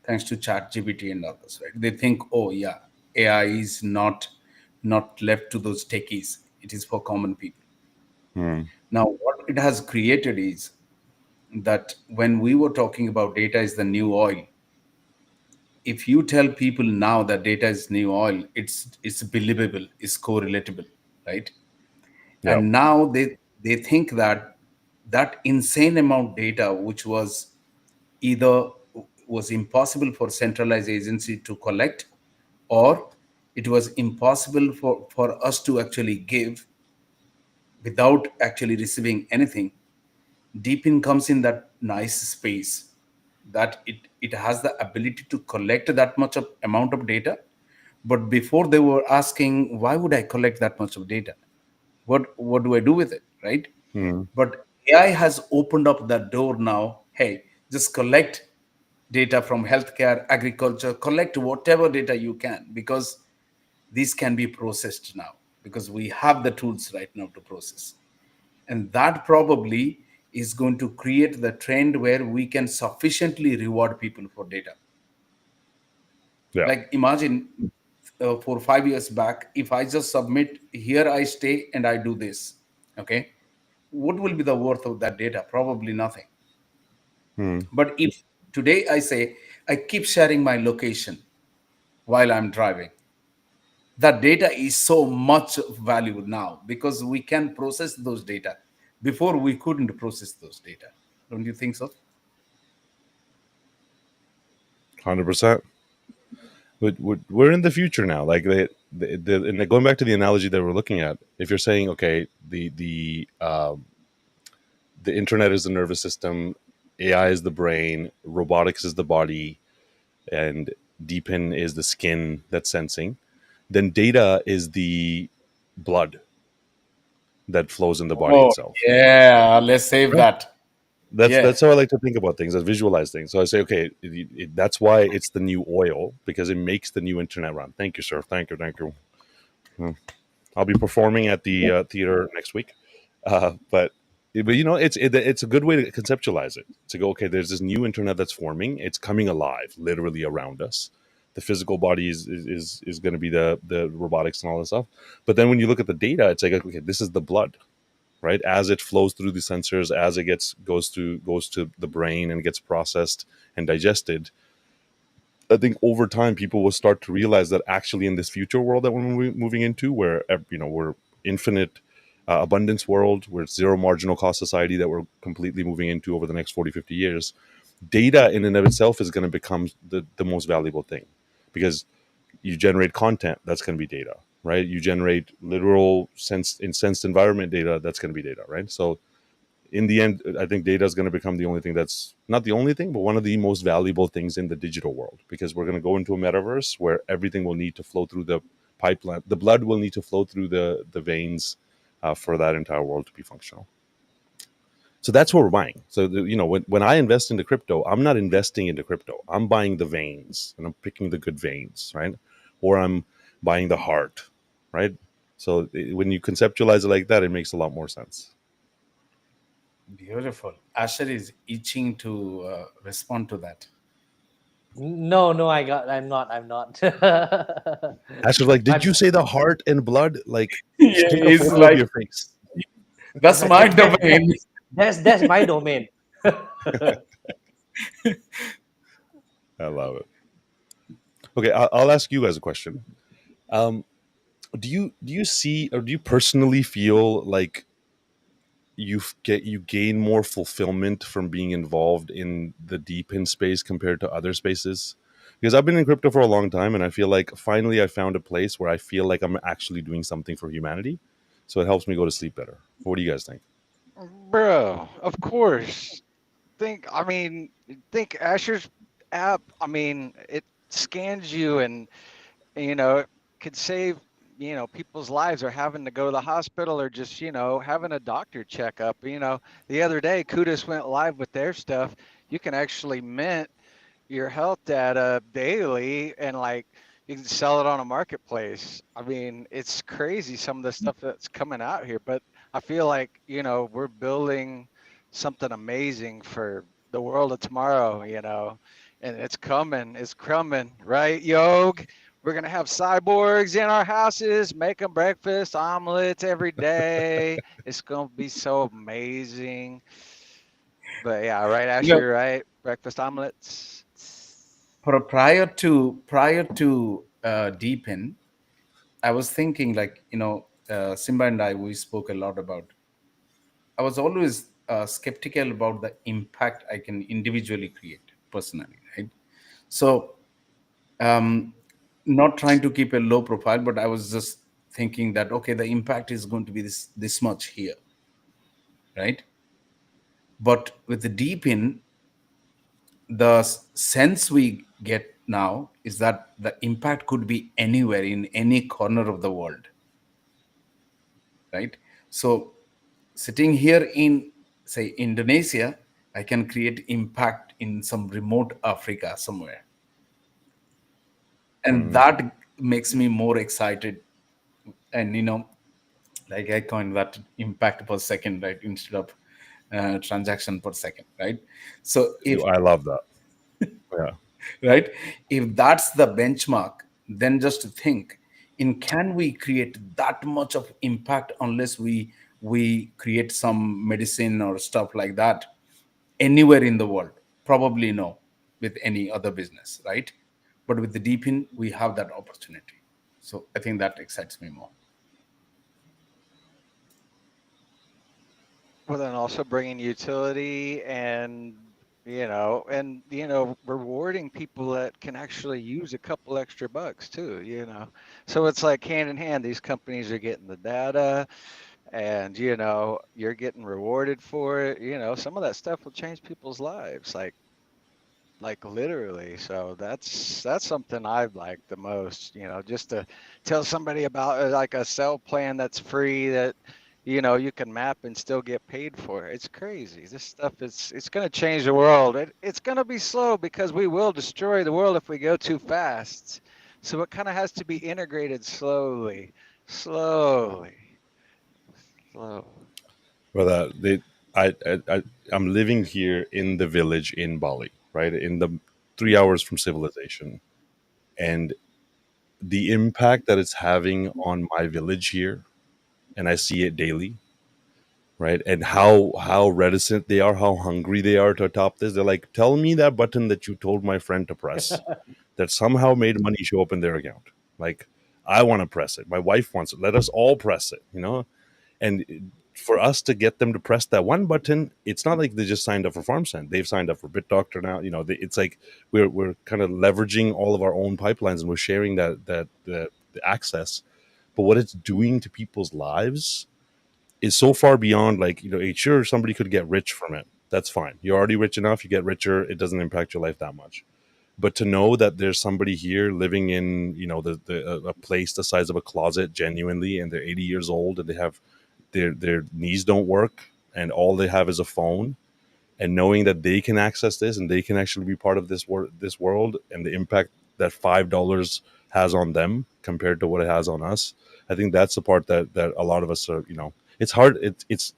Thanks to ChatGPT and others, right? They think, oh yeah, AI is not left to those techies. It is for common people. Hmm. Now, what it has created is that when we were talking about data is the new oil, if you tell people now that data is new oil, it's believable, it's correlatable, right? Yeah. And now they think that that insane amount data, which was either was impossible for centralized agency to collect, or it was impossible for us to actually give without actually receiving anything. DePIN comes in that nice space that it has the ability to collect that much of amount of data. But before they were asking, why would I collect that much of data? What do I do with it, right? Hmm. But AI has opened up that door now. Hey, just collect data from healthcare, agriculture, collect whatever data you can, because these can be processed now, because we have the tools right now to process. And that probably is going to create the trend where we can sufficiently reward people for data. Yeah. Like imagine 4 5 years back, if I just submit here, I stay and I do this, okay, what will be the worth of that data? Probably nothing. Hmm. But if today I say I keep sharing my location while I'm driving, that data is so much valuable now because we can process those data. Before we couldn't process those data. Don't you think so? 100%. But we're in the future now. Like and going back to the analogy that we're looking at, if you're saying, okay, the internet is the nervous system, AI is the brain, robotics is the body, and DePIN is the skin that's sensing, then data is the blood that flows in the body Oh, itself. yeah. Let's save Right. that. That's Yeah. how I like to think about things, as visualize things. So I say, okay, that's why it's the new oil, because it makes the new internet run. Thank you, sir. Thank you. Thank you. Hmm. I'll be performing at the theater next week, but it's a good way to conceptualize it. To go, okay, there's this new internet that's forming. It's coming alive, literally around us. The physical body is going to be the robotics and all this stuff. But then when you look at the data, it's like, okay, this is the blood, right? As it flows through the sensors, as it goes to the brain and gets processed and digested. I think over time people will start to realize that actually in this future world that we're moving into, where we're infinite abundance world, where it's zero marginal cost society that we're completely moving into over the next 40, 50 years, data in and of itself is going to become the most valuable thing, because you generate content, that's going to be data, right? You generate literal sensed environment data, that's going to be data, right? So in the end, I think data is going to become the only thing, that's not the only thing, but one of the most valuable things in the digital world, because we're going to go into a metaverse where everything will need to flow through the pipeline. The blood will need to flow through the veins for that entire world to be functional. So that's what we're buying. So when I invest into crypto, I'm not investing into crypto. I'm buying the veins, and I'm picking the good veins, right? Or I'm buying the heart, right? So when you conceptualize it like that, it makes a lot more sense. Beautiful. Asher is itching to respond to that. No, no, I'm not. I'm not. Asher's like, did I'm. you say the heart and blood? Like, Yeah, take a it's photo of like your face. that's my domain. That's my domain. I love it. Okay, I'll ask you guys a question. Um, do you see, or do you personally feel like you gain more fulfillment from being involved in the DePIN space compared to other spaces? Because I've been in crypto for a long time, and I feel like finally I found a place where I feel like I'm actually doing something for humanity. So it helps me go to sleep better. What do you guys think? Bro, of course. Think Asher's app. I mean, it scans you and it could save people's lives, or having to go to the hospital, or just having a doctor checkup. The other day Kudus went live with their stuff. You can actually mint your health data daily, and like you can sell it on a marketplace. I mean, it's crazy some of the stuff that's coming out here, but I feel like we're building something amazing for the world of tomorrow, and it's coming, right, Yog? We're gonna have cyborgs in our houses making breakfast omelets every day. It's gonna be so amazing. But yeah, right, You know, Asher, right? Breakfast omelets. prior to DePIN, I was thinking like Simba and I, we spoke a lot about. I was always skeptical about the impact I can individually create personally, right? So, um, not trying to keep a low profile, but I was just thinking that okay, the impact is going to be this much here, right? But with the DePIN, the sense we get now is that the impact could be anywhere in any corner of the world, right? So sitting here in, say, Indonesia, I can create impact in some remote Africa somewhere, and Mm. that makes me more excited. And like I coined that impact per second, right, instead of transaction per second, right? So if I love that. Yeah. right, if that's the benchmark, then just think, in can we create that much of impact unless we we create some medicine or stuff like that anywhere in the world? Probably no, with any other business, right? But with the DePIN, we have that opportunity. So I think that excites me more. Well, then also bringing utility and rewarding people that can actually use a couple extra bucks too. So it's like hand in hand, these companies are getting the data, and you're getting rewarded for it. Some of that stuff will change people's lives, like literally. So that's something I like the most, just to tell somebody about like a cell plan that's free, that you can map and still get paid for it. It's crazy. This stuff is it's going to change the world. It's going to be slow because we will destroy the world if we go too fast. So it kind of has to be integrated slowly, slowly, slow. Well, I'm living here in the village in Bali, right? In the 3 hours from civilization. And the impact that it's having on my village here, and I see it daily, right? And how reticent they are, how hungry they are to adopt this. They're like, tell me that button that you told my friend to press that somehow made money show up in their account. Like, I want to press it. My wife wants it. Let us all press it. And for us to get them to press that one button, it's not like they just signed up for FarmSend. They've signed up for BitDoctor now. It's like we're kind of leveraging all of our own pipelines, and we're sharing the access. But what it's doing to people's lives is so far beyond, like, hey, sure, somebody could get rich from it. That's fine. You're already rich enough. You get richer. It doesn't impact your life that much. But to know that there's somebody here living in, a place the size of a closet genuinely, and they're 80 years old, and they have their knees don't work, and all they have is a phone, and knowing that they can access this and they can actually be part of this world, and the impact that $5 has on them compared to what it has on us, I think that's the part that a lot of us are. It's hard. It's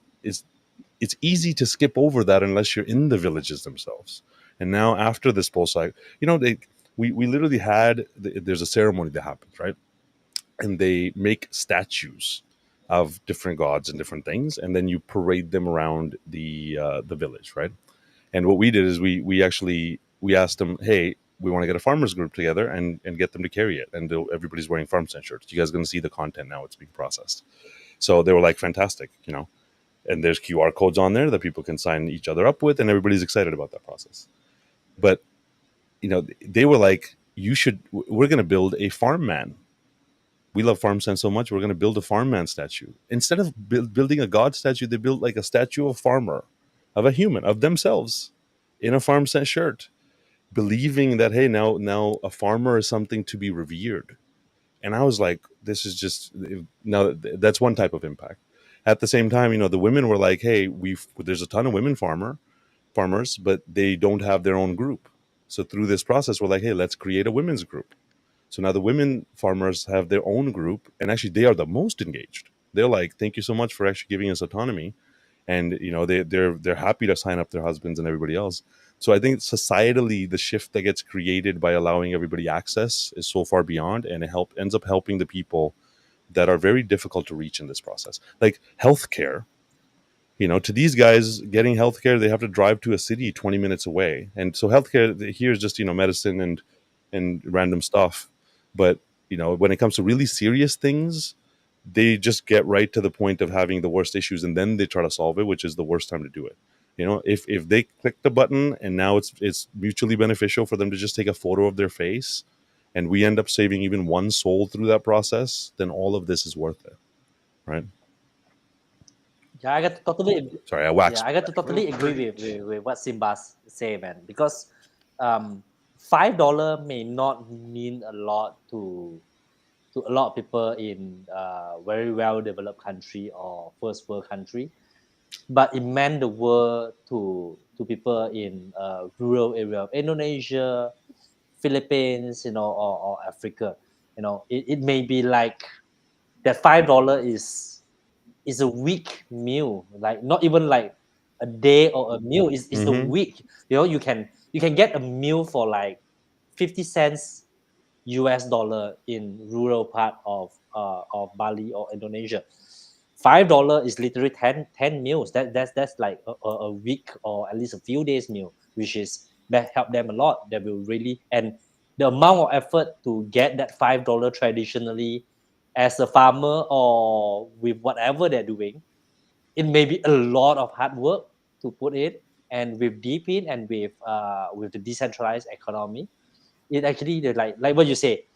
easy to skip over that unless you're in the villages themselves. And now after this pulse cycle, we literally had there's a ceremony that happens, right? And they make statues of different gods and different things, and then you parade them around the village, right? And what we did is we asked them, hey, we want to get a farmers group together and get them to carry it, and everybody's wearing FarmSense shirts. You guys are going to see the content now; it's being processed. So they were like, fantastic. And there's QR codes on there that people can sign each other up with, and everybody's excited about that process. But they were like, we're going to build a farm man. We love FarmSense so much, we're going to build a farm man statue. Instead of building a god statue, they built like a statue of a farmer, of a human, of themselves, in a FarmSense shirt, believing that, hey, now a farmer is something to be revered. And I was like, this is just, now that's one type of impact. At the same time, the women were like, hey, there's a ton of women farmers, but they don't have their own group. So through this process, we're like, hey, let's create a women's group. So now the women farmers have their own group, and actually they are the most engaged. They're like, thank you so much for actually giving us autonomy. And they're happy to sign up their husbands and everybody else. So I think societally, the shift that gets created by allowing everybody access is so far beyond, and it ends up helping the people that are very difficult to reach in this process. Like healthcare, to these guys, getting healthcare, they have to drive to a city 20 minutes away. And so healthcare here is just, medicine and random stuff. But, when it comes to really serious things, they just get right to the point of having the worst issues, and then they try to solve it, which is the worst time to do it. If they click the button and now it's mutually beneficial for them to just take a photo of their face, and we end up saving even one soul through that process, then all of this is worth it, right? Yeah, I got to totally. Sorry, I waxed. Yeah, I got to totally agree with what Simba's say, man. Because $5 may not mean a lot to a lot of people in very well developed country or first world country, but it meant the world to people in rural area of Indonesia, Philippines, or Africa. It may be like that $5 is a week meal, like not even like a day or a meal. It's a Mm-hmm. week. You can get a meal for like 50 cents US dollar in rural part of Bali or Indonesia. $5 is literally 10 meals. That's like a week or at least a few days meal, which is that help them a lot. That will really, and the amount of effort to get that $5 traditionally as a farmer or with whatever they're doing, it may be a lot of hard work to put in. And with DePIN and with the decentralized economy, it actually like what you say.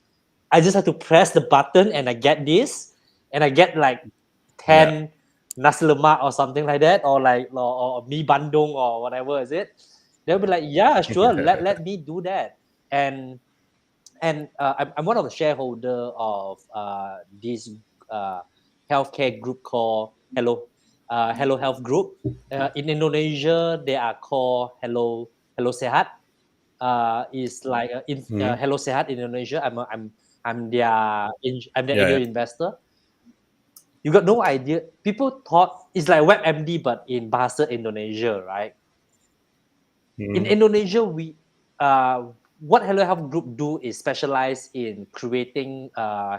I just have to press the button and I get this, and I get like Yeah. 10 nasi lemak or something like that, or like or mi bandung or whatever is it. They'll be like, yeah, sure, let me do that. And I'm one of the shareholder of this uh, healthcare group called Hello Health Group. In Indonesia, they are called Hello Sehat. Is like Mhm. Hello Sehat in Indonesia. I'm their Yeah. angel investor. You got no idea. People thought it's like WebMD but in Bahasa Indonesia, right? In Mhm. Indonesia, we what Hello Health Group do is specialize in creating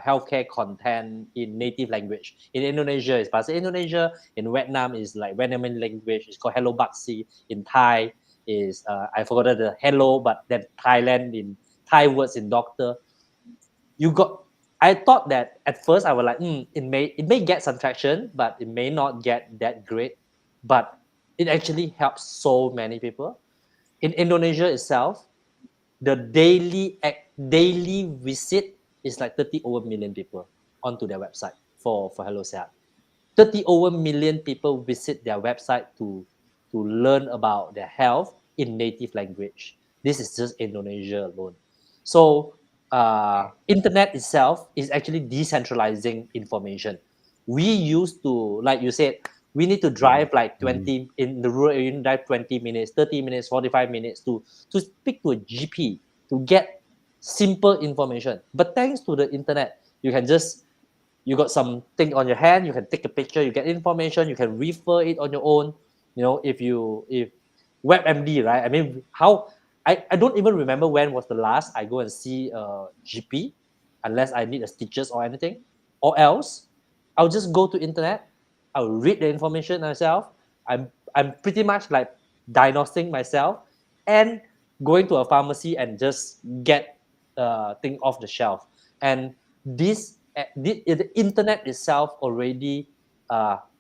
healthcare content in native language. In Indonesia, it's Bahasa Indonesia. In Vietnam, is like Vietnamese language. It's called Hello Baxi. In Thai, is I forgot the hello, but then Thailand in Thai words in doctor. You got. I thought that at first I was like, it may get some traction, but it may not get that great. But it actually helps so many people in Indonesia itself, the daily visit is like 30 over million people onto their website for Hello Sehat. 30 over million people visit their website to learn about their health in native language. This is just Indonesia alone. So internet itself is actually decentralizing information. We used to, like you said, we need to drive like Mhm. 20 in the rural area, drive 20 minutes, 30 minutes, 45 minutes to speak to a GP to get simple information. But thanks to the internet, you got something on your hand, you can take a picture, you get information, you can refer it on your own. If WebMD, right? I mean, I don't even remember when was the last I go and see a GP, unless I need a stitches or anything, or else I'll just go to internet, I'll read the information myself. I'm pretty much like diagnosing myself and going to a pharmacy and just get thing off the shelf. And the internet itself already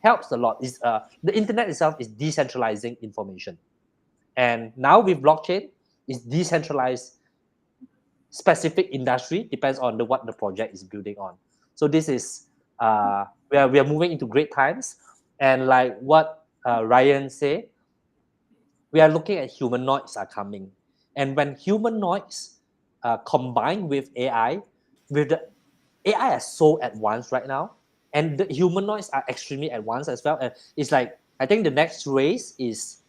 helps a lot. The internet itself is decentralizing information, and now with blockchain, it's decentralized specific industry depends on what the project is building on. So this is we are moving into great times, and like what Ryan said, we are looking at humanoids are coming, and when humanoids combined with AI, with the AI is so advanced right now, and the humanoids are extremely advanced as well. And it's like I think the next race is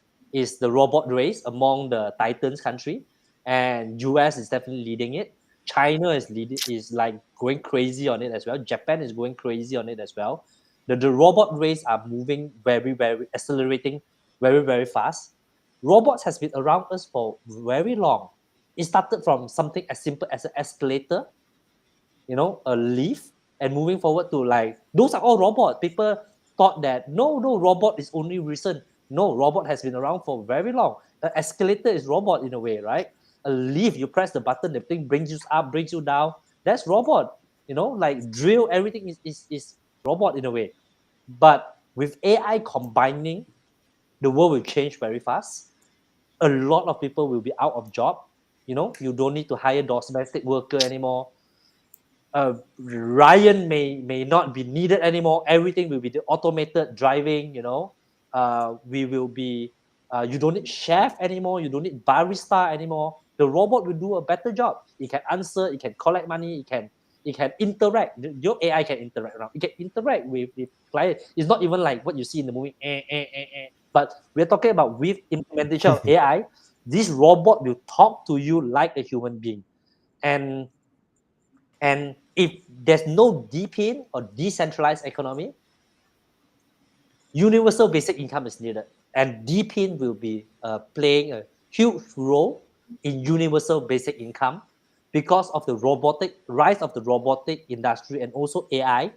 the robot race among the Titans country, and US is definitely leading it. China is like going crazy on it as well. Japan is going crazy on it as well. The robot race are moving very accelerating very fast. Robots has been around us for very long. It started from something as simple as an escalator, a lift, and moving forward to like those are all robots. People thought that no, robot is only recent. No, robot has been around for very long. An escalator is robot in a way, right? A lift, you press the button, the thing brings you up, brings you down. That's robot. Like drill, everything is robot in a way. But with AI combining, the world will change very fast. A lot of people will be out of job. You don't need to hire domestic worker anymore. Ryan may not be needed anymore. Everything will be the automated driving. We will be. You don't need chef anymore. You don't need barista anymore. The robot will do a better job. It can answer. It can collect money. It can interact. Your AI can interact around. It can interact with client. It's not even like what you see in the movie. But we're talking about with implementation of AI. This robot will talk to you like a human being, and if there's no DePIN or decentralized economy, universal basic income is needed. And DePIN will be playing a huge role in universal basic income because of the rise of the robotic industry and also AI.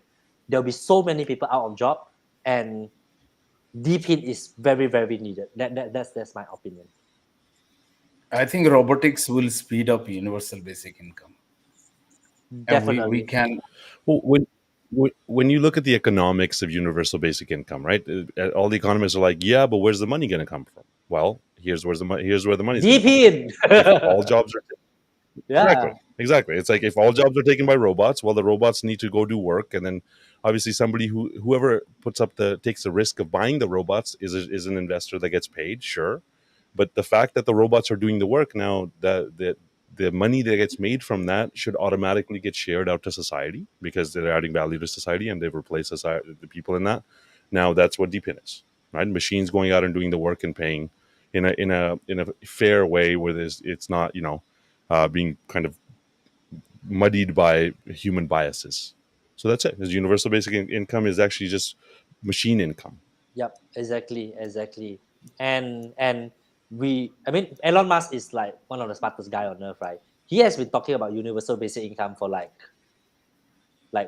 There'll be so many people out of job. and DePIN is very, very needed. That's my opinion. I think robotics will speed up universal basic income, and we Definitely. can. Well, when you look at the economics of universal basic income, right? All the economists are like, yeah, but where's the money going to come from? Well, here's where the money's going to come from. DePIN. If all jobs are Yeah. exactly, it's like if all jobs are taken by robots, well, the robots need to go do work, and then obviously somebody whoever takes the risk of buying the robots is an investor that gets paid, sure. But the fact that the robots are doing the work now, the money that gets made from that should automatically get shared out to society because they're adding value to society and they've replaced society, the people in that. Now that's what DePIN is, right? Machines going out and doing the work and paying in a fair way where it's not being kind of muddied by human biases. So that's it. His universal basic income is actually just machine income. Yep, exactly. And I mean, Elon Musk is like one of the smartest guy on earth, right? He has been talking about universal basic income for like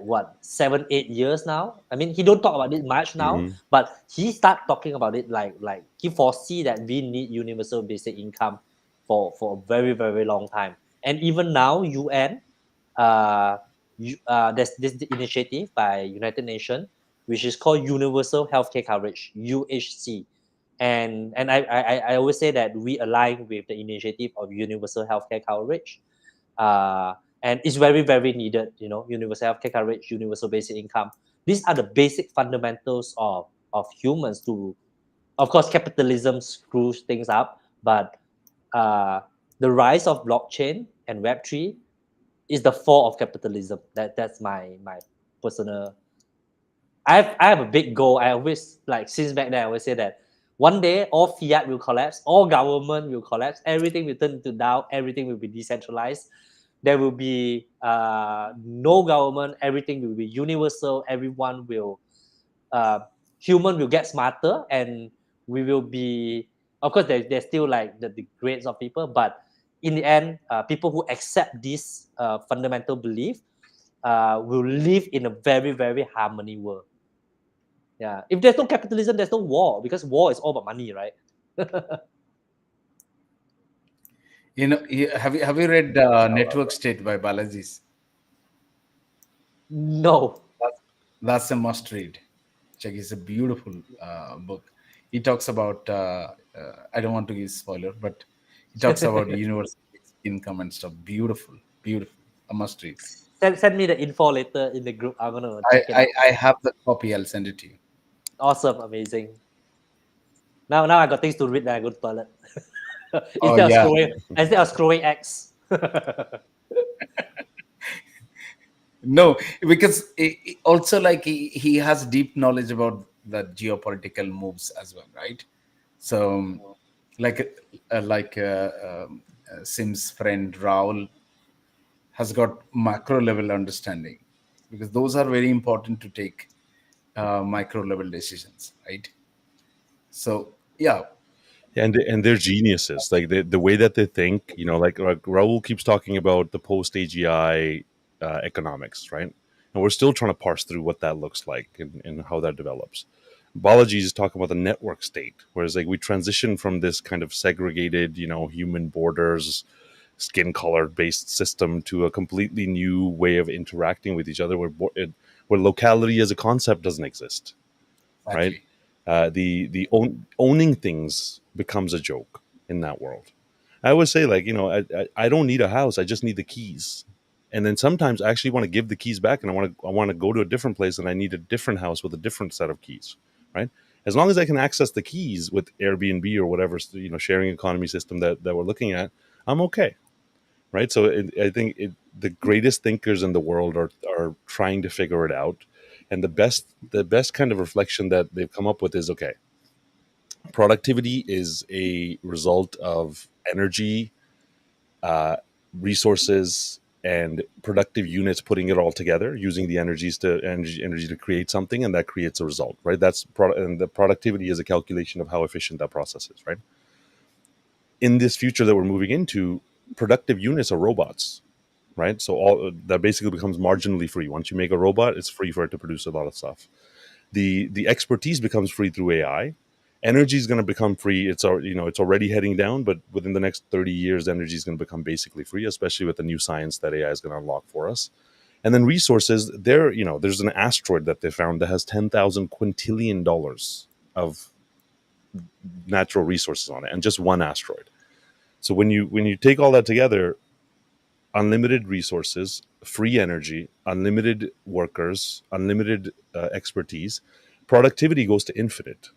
what 7-8 years now. I mean, he don't talk about it much now, Mm-hmm. but he start talking about it like he foresee that we need universal basic income for a very, very long time. And even now, UN, uh, there's this initiative by United Nations which is called Universal Healthcare Coverage (UHC), and I always say that we align with the initiative of universal healthcare coverage, uh, and it's very, very needed. You know, universal healthcare coverage, universal basic income. These are the basic fundamentals of humans. To, of course, capitalism screws things up, but uh, the rise of blockchain and Web3 is the fall of capitalism. That's my personal. I have a big goal. I always like since back then I always say that one day all fiat will collapse, all government will collapse, everything will turn into DAO, everything will be decentralized. There will be no government, everything will be universal, everyone will uh, human will get smarter, and we will be, of course there's still like the grades of people, but in the end people who accept this fundamental belief will live in a very, very harmony world. Yeah. If there's no capitalism, there's no war because war is all about money, right? Have you read Network State by Balaji's? No. That's a must read. Check. It's a beautiful book. He talks about. I don't want to give spoiler, but he talks about universal income and stuff. Beautiful, beautiful. A must read. Send me the info later in the group. I'm gonna I, check it I out. I have the copy. I'll send it to you. Awesome, amazing. Now I got things to read when I go to toilet. Oh instead of yeah. scrolling X. No, because also like he has deep knowledge about the geopolitical moves as well, right? So Sim's friend Raul has got macro level understanding, because those are very important to take micro level decisions, right? So yeah. And they're geniuses. Like the way that they think, like Raul keeps talking about the post AGI economics, right? And we're still trying to parse through what that looks like and how that develops. Balaji is talking about the network state, whereas like we transition from this kind of segregated, human borders, skin color based system to a completely new way of interacting with each other, where locality as a concept doesn't exist, right? Exactly. Owning things becomes a joke in that world. I always say, like, I don't need a house, I just need the keys. And then sometimes I actually want to give the keys back, and I want to go to a different place, and I need a different house with a different set of keys, right? As long as I can access the keys with Airbnb or whatever sharing economy system that we're looking at, I'm okay, right? So I think the greatest thinkers in the world are trying to figure it out, and the best kind of reflection that they've come up with is, okay, productivity is a result of energy, resources, and productive units putting it all together, using the energy to create something, and that creates a result, right? And the productivity is a calculation of how efficient that process is, right? In this future that we're moving into, productive units are robots, right? So all that basically becomes marginally free. Once you make a robot, it's free for it to produce a lot of stuff. the expertise becomes free through AI. Energy is going to become free. It's already heading down, but within the next 30 years, energy is going to become basically free, especially with the new science that AI is going to unlock for us. And then resources, there's an asteroid that they found that has 10,000 quintillion dollars of natural resources on it, and just one asteroid. So when you take all that together, unlimited resources, free energy, unlimited workers, unlimited expertise, productivity goes to infinite,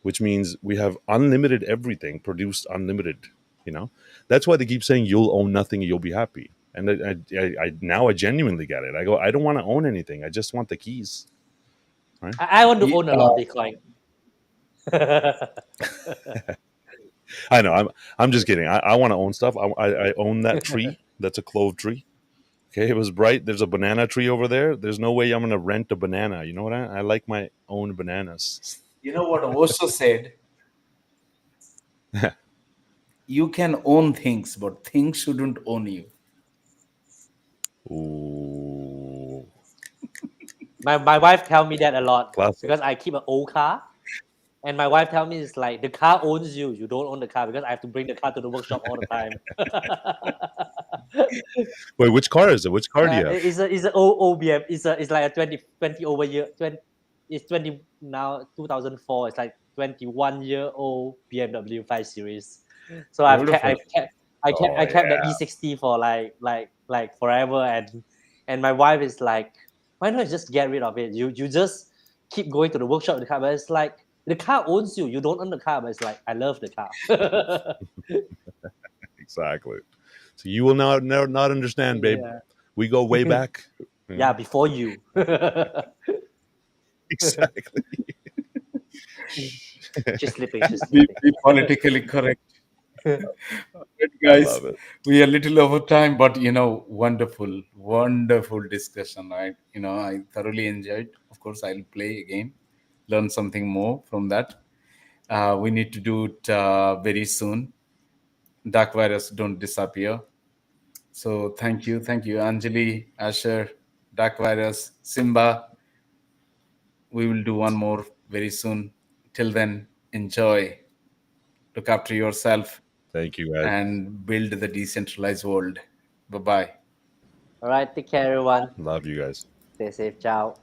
which means we have unlimited everything produced unlimited. That's why they keep saying you'll own nothing and you'll be happy. And I now I genuinely get it. I go, I don't want to own anything. I just want the keys. I want to Ye- own a lot of Bitcoin. I know. I'm just kidding. I want to own stuff. I own that tree. That's a clove tree. Okay, it was bright. There's a banana tree over there. There's no way I'm going to rent a banana. You know what? I like my own bananas. You know what Osho said? You can own things, but things shouldn't own you. Ooh, My wife tell me that a lot classic. because I keep an old car, and my wife tell me it's like the car owns you. You don't own the car because I have to bring the car to the workshop all the time. Wait, which car is it? Which car do you have? It's a old BM. It's like a 20 over year 20. It's 20 now 2004. It's like 21-year-old BMW 5 Series. So Beautiful. I Oh, kept the yeah. E60 for like forever, and my wife is like, why not just get rid of it? You just keep going to the workshop with the car, but it's like the car owns you. You don't own the car, but it's like I love the car. Exactly. So you will not understand, babe. Yeah. We go way back. Yeah, before you. Exactly. She's sleeping. She's Be sleeping. politically correct. Right, I guys, love it. we are a little over time, but wonderful discussion, right? I thoroughly enjoyed. Of course, I'll play again, learn something more from that. We need to do it very soon. Dark virus don't disappear. So thank you, Anjali, Asher, Dark virus, Simba. We will do one more very soon. Till then, enjoy, look after yourself, Thank you, guys. and build the decentralized world. Bye bye. All right. Take care, everyone. Love you guys. Stay safe. Ciao.